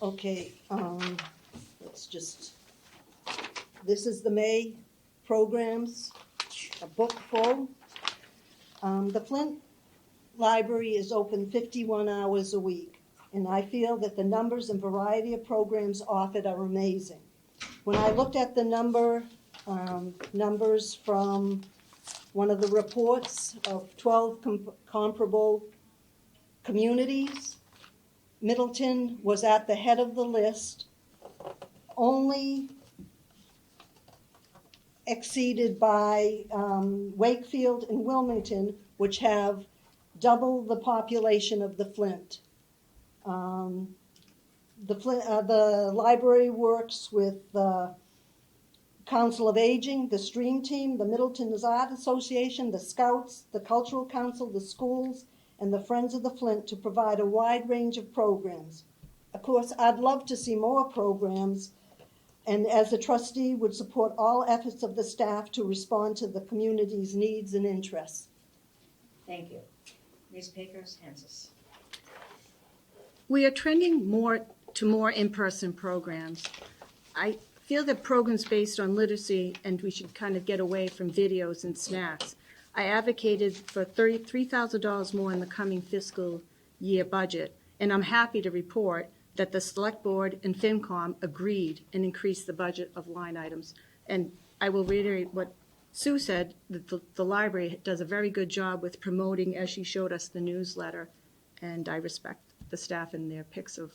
Okay, this is the May programs, a book full. The Flint Library is open 51 hours a week, and I feel that the numbers and variety of programs offered are amazing. When I looked at the numbers from one of the reports of 12 comparable communities, Middleton was at the head of the list, only exceeded by Wakefield and Wilmington, which have double the population of the Flint. The library works with the Council of Aging, the Stream Team, the Middleton Art Association, the Scouts, the Cultural Council, the schools, and the Friends of the Flint to provide a wide range of programs. Of course, I'd love to see more programs, and as a trustee would support all efforts of the staff to respond to the community's needs and interests.
Thank you. Ms. Pecos-Hansis.
We are trending more in-person programs. I feel that programs based on literacy, and we should kind of get away from videos and snacks. I advocated for $3,000 more in the coming fiscal year budget, and I'm happy to report that the Select Board and FinCom agreed and increased the budget of line items. And I will reiterate what Sue said, that the library does a very good job with promoting, as she showed us, the newsletter, and I respect the staff and their picks of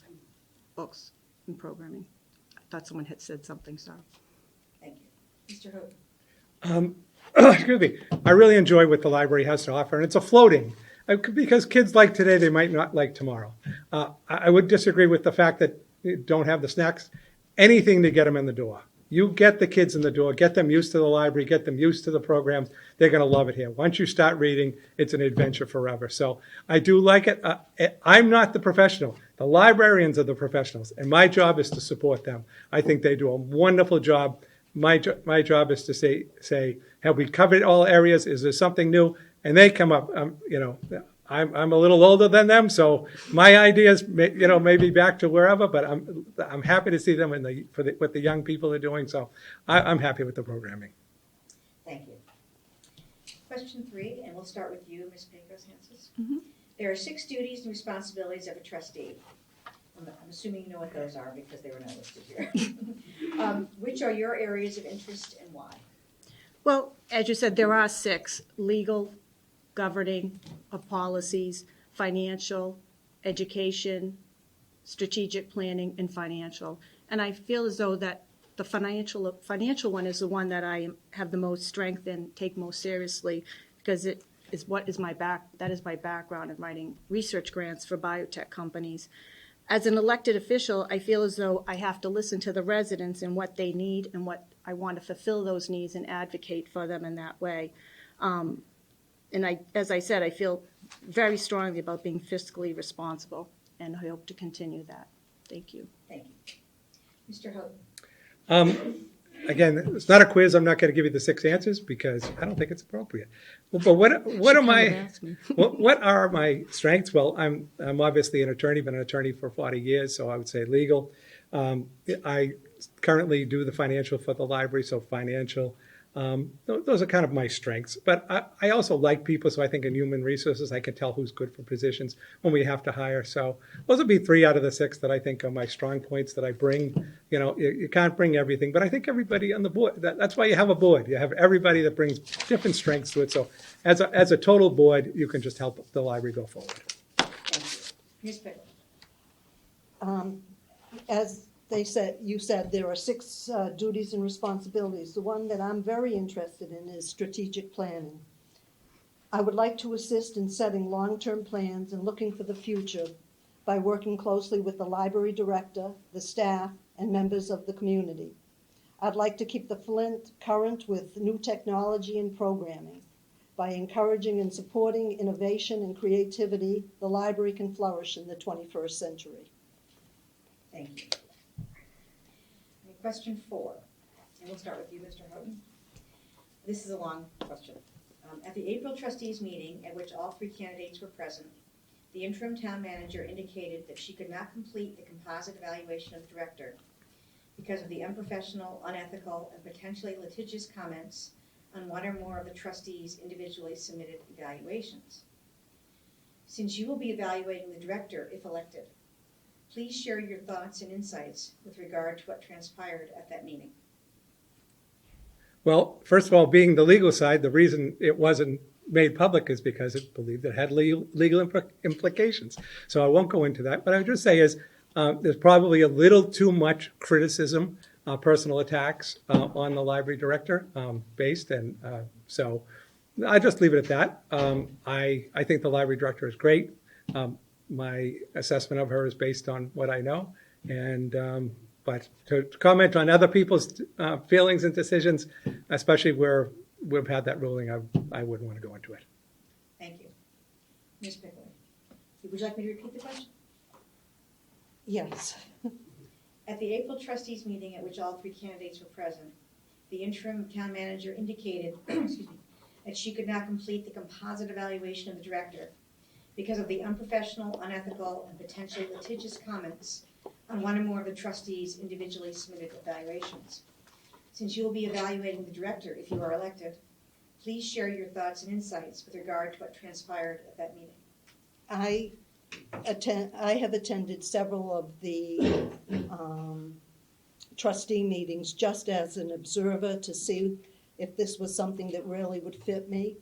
books and programming. I thought someone had said something, sorry.
Thank you. Mr. Houghton.
Excuse me. I really enjoy what the library has to offer, and it's a floating. Because kids like today, they might not like tomorrow. I would disagree with the fact that you don't have the snacks. Anything to get them in the door. You get the kids in the door, get them used to the library, get them used to the programs. They're going to love it here. Once you start reading, it's an adventure forever. So I do like it. I'm not the professional. The librarians are the professionals, and my job is to support them. I think they do a wonderful job. My job is to say, have we covered all areas? Is there something new? And they come up, I'm a little older than them, so my ideas, maybe back to wherever. But I'm happy to see them what the young people are doing. So I'm happy with the programming.
Thank you. Question 3, and we'll start with you, Ms. Pecos-Hansis.
Mm-hmm.
There are 6 duties and responsibilities of a trustee. I'm assuming you know what those are because they were not listed here. Which are your areas of interest and why?
Well, as you said, there are 6: legal, governing of policies, financial, education, strategic planning, and financial. And I feel as though that the financial one is the one that I have the most strength in, take most seriously, because it is that is my background in writing research grants for biotech companies. As an elected official, I feel as though I have to listen to the residents and what they need and what I want to fulfill those needs and advocate for them in that way. And as I said, I feel very strongly about being fiscally responsible, and I hope to continue that. Thank you.
Thank you. Mr. Houghton.
Again, it's not a quiz. I'm not going to give you the 6 answers because I don't think it's appropriate. But what are my strengths? Well, I'm obviously an attorney, been an attorney for 40 years, so I would say legal. I currently do the financial for the library, so financial. Those are kind of my strengths. But I also like people, so I think in human resources, I can tell who's good for positions when we have to hire. So those would be 3 out of the 6 that I think are my strong points that I bring. You can't bring everything, but I think everybody on the board, that's why you have a board. You have everybody that brings different strengths to it. So as a total board, you can just help the library go forward.
Thank you. Ms. Pickle.
As you said there are 6 duties and responsibilities. The one that I'm very interested in is strategic planning. I would like to assist in setting long-term plans and looking for the future by working closely with the library director, the staff, and members of the community. I'd like to keep the Flint current with new technology and programming. By encouraging and supporting innovation and creativity, the library can flourish in the 21st century.
Thank you. And question 4, and we'll start with you, Mr. Houghton. This is a long question. At the April trustees meeting, at which all 3 candidates were present, the interim town manager indicated that she could not complete the composite evaluation of the director because of the unprofessional, unethical, and potentially litigious comments on one or more of the trustees' individually submitted evaluations. Since you will be evaluating the director if elected, please share your thoughts and insights with regard to what transpired at that meeting.
Well, first of all, being the legal side, the reason it wasn't made public is because it believed it had legal implications. So I won't go into that. But I would just say is there's probably a little too much criticism, personal attacks on the library director based. And so I just leave it at that. I think the library director is great. My assessment of her is based on what I know. And but to comment on other people's feelings and decisions, especially where we've had that ruling, I wouldn't want to go into it.
Thank you. Ms. Pickler, would you like me to repeat the question?
Yes.
At the April trustees meeting at which all 3 candidates were present, the interim town manager indicated excuse me, that she could not complete the composite evaluation of the director because of the unprofessional, unethical, and potentially litigious comments on one or more of the trustees' individually submitted evaluations. Since you will be evaluating the director if you are elected, please share your thoughts and insights with regard to what transpired at that meeting.
I have attended several of the trustee meetings just as an observer to see if this was something that really would fit me.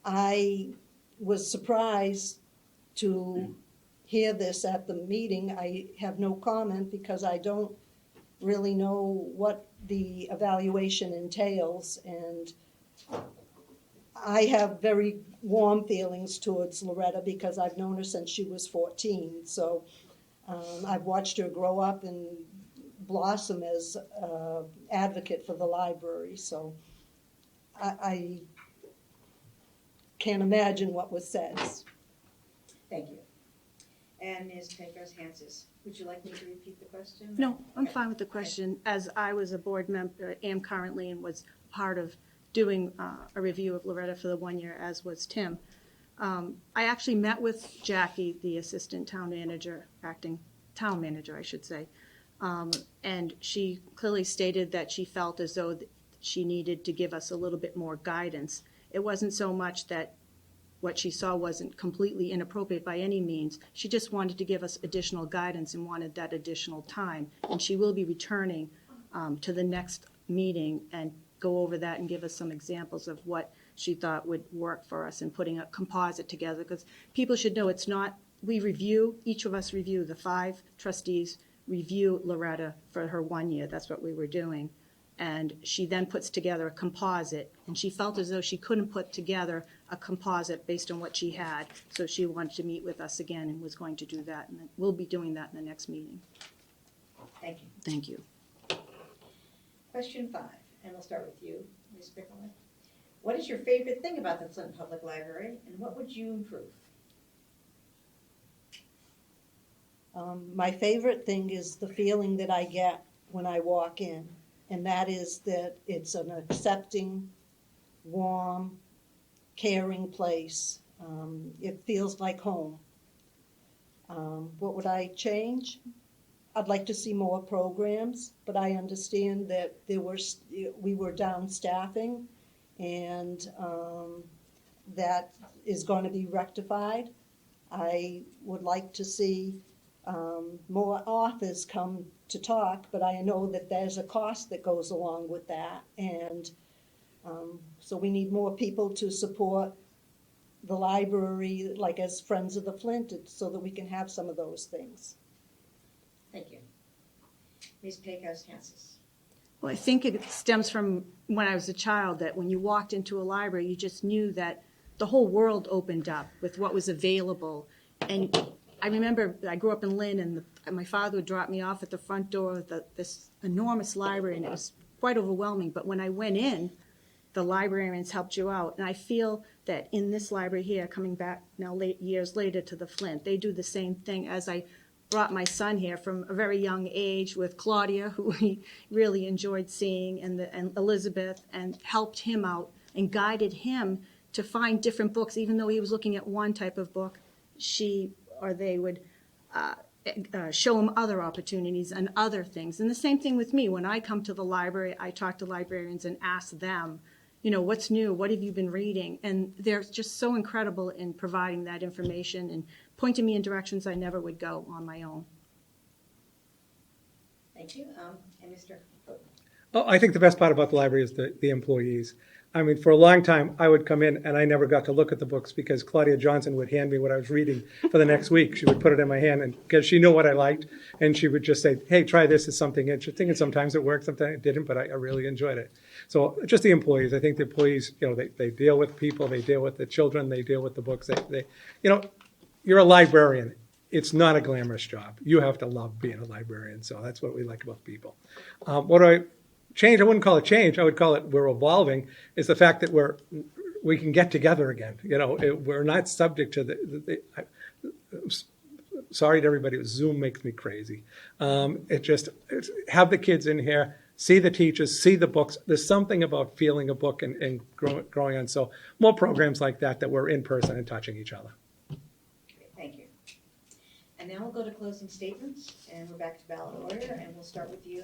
I was surprised to hear this at the meeting. I have no comment because I don't really know what the evaluation entails, and I have very warm feelings towards Loretta because I've known her since she was 14. So I've watched her grow up and blossom as an advocate for the library. So I can't imagine what was said.
Thank you. And Ms. Pecos-Hanses, would you like me to repeat the question?
No, I'm fine with the question. As I was a board member, am currently, and was part of doing a review of Loretta for the 1 year, as was Tim. I actually met with Jackie, the assistant town manager, acting town manager, I should say, and she clearly stated that she felt as though she needed to give us a little bit more guidance. It wasn't so much that what she saw wasn't completely inappropriate by any means. She just wanted to give us additional guidance and wanted that additional time. And she will be returning to the next meeting and go over that and give us some examples of what she thought would work for us in putting a composite together. Because people should know it's not, we review, each of us review, the 5 trustees review Loretta for her 1 year. That's what we were doing. And she then puts together a composite, and she felt as though she couldn't put together a composite based on what she had, so she wanted to meet with us again and was going to do that, and we'll be doing that in the next meeting.
Thank you.
Thank you.
Question 5, and we'll start with you, Ms. Pickler. What is your favorite thing about the Clinton Public Library, and what would you improve?
My favorite thing is the feeling that I get when I walk in. And that is that it's an accepting, warm, caring place. It feels like home. What would I change? I'd like to see more programs, but I understand that we were down staffing, and that is going to be rectified. I would like to see more authors come to talk, but I know that there's a cost that goes along with that, and so we need more people to support the library, like as Friends of the Flint, so that we can have some of those things.
Thank you. Ms. Pecos-Hanses.
Well, I think it stems from when I was a child, that when you walked into a library, you just knew that the whole world opened up with what was available. And I remember I grew up in Lynn, and my father would drop me off at the front door of this enormous library, and it was quite overwhelming. But when I went in, the librarians helped you out. And I feel that in this library here, coming back now years later to the Flint, they do the same thing. As I brought my son here from a very young age with Claudia, who he really enjoyed seeing, and Elizabeth, and helped him out and guided him to find different books. Even though he was looking at one type of book, she or they would show him other opportunities and other things. And the same thing with me. When I come to the library, I talk to librarians and ask them, you know, what's new? What have you been reading? And they're just so incredible in providing that information and pointing me in directions I never would go on my own.
Thank you. And Mr. Foot.
Oh, I think the best part about the library is the employees. I mean, for a long time, I would come in and I never got to look at the books because Claudia Johnson would hand me what I was reading for the next week. She would put it in my hand, and because she knew what I liked, and she would just say, hey, try this, it's something interesting. And sometimes it worked, sometimes it didn't, but I really enjoyed it. So just the employees. I think the employees, you know, they deal with people, they deal with the children, they deal with the books. They you know, you're a librarian. It's not a glamorous job. You have to love being a librarian. So that's what we like about people. What do I change? I wouldn't call it change. I would call it we're evolving. Is the fact that we can get together again. You know, we're not subject to sorry to everybody. Zoom makes me crazy. Have the kids in here, see the teachers, see the books. There's something about feeling a book and growing on. So more programs like that we're in person and touching each other.
Great, thank you. And now we'll go to closing statements, and we're back to ballot order, and we'll start with you,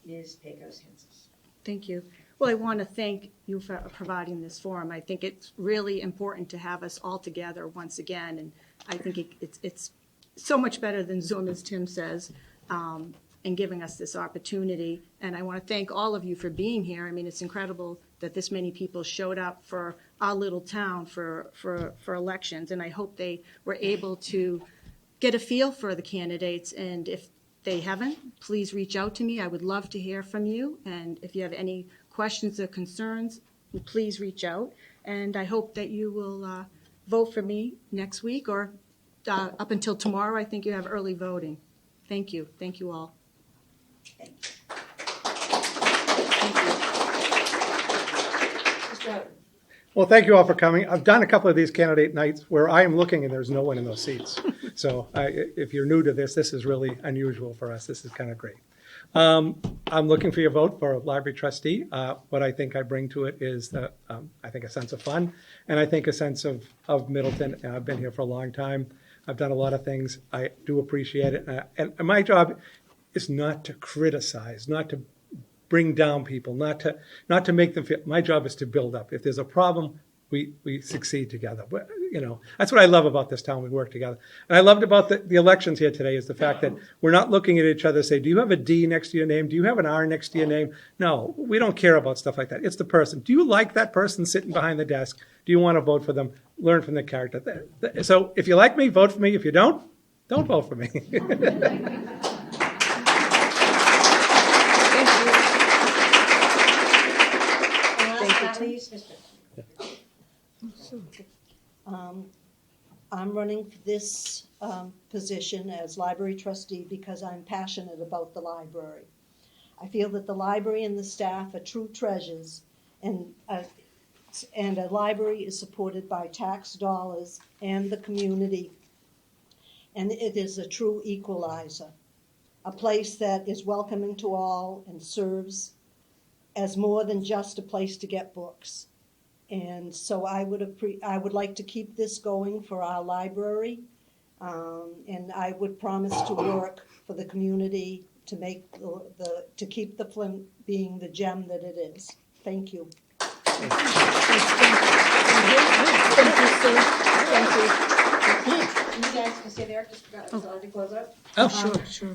Ms. Pecos-Hensis.
Thank you. Well, I want to thank you for providing this forum. I think it's really important to have us all together once again, and I think it's so much better than Zoom, as Tim says, and giving us this opportunity. And I want to thank all of you for being here. I mean, it's incredible that this many people showed up for our little town for elections, and I hope they were able to get a feel for the candidates. And if they haven't, please reach out to me. I would love to hear from you. And if you have any questions or concerns, please reach out. And I hope that you will vote for me next week or up until tomorrow. I think you have early voting. Thank you. Thank you all.
Thank you. Mr. Houghton.
Well, thank you all for coming. I've done a couple of these candidate nights where I am looking and there's no one in those seats. So if you're new to this is really unusual for us. This is kind of great. I'm looking for your vote for a library trustee. What I think I bring to it is, I think, a sense of fun, and I think a sense of Middleton. I've been here for a long time. I've done a lot of things. I do appreciate it. And my job is not to criticize, not to bring down people, not to make them feel. My job is to build up. If there's a problem, we succeed together. But, you know, that's what I love about this town. We work together. And I loved about the elections here today is the fact that we're not looking at each other and say, do you have a D next to your name? Do you have an R next to your name? No, we don't care about stuff like that. It's the person. Do you like that person sitting behind the desk? Do you want to vote for them? Learn from their character. So if you like me, vote for me. If you don't vote for me.
I'm running for this position as library trustee because I'm passionate about the library. I feel that the library and the staff are true treasures, and a library is supported by tax dollars and the community, and it is a true equalizer, a place that is welcoming to all and serves as more than just a place to get books. And so I would like to keep this going for our library, and I would promise to work for the community to make to keep the Flint being the gem that it is. Thank you.
Thank you, Sue. Thank you.
You guys can stay there, just forgot to close up.
Oh,
Sure.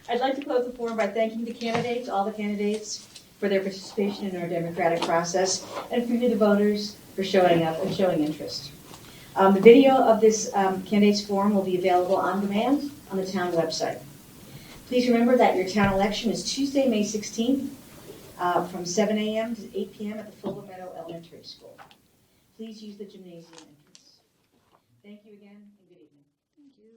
I'd like to close the forum by thanking the candidates, all the candidates, for their participation in our democratic process, and for you, the voters, for showing up and showing interest. The video of this candidates forum will be available on demand on the town website. Please remember that your town election is Tuesday, May 16th, from 7 a.m. to 8 p.m. at the Fuller Meadow Elementary School. Please use the gymnasium entrance. Thank you again, and good evening.
Thank you.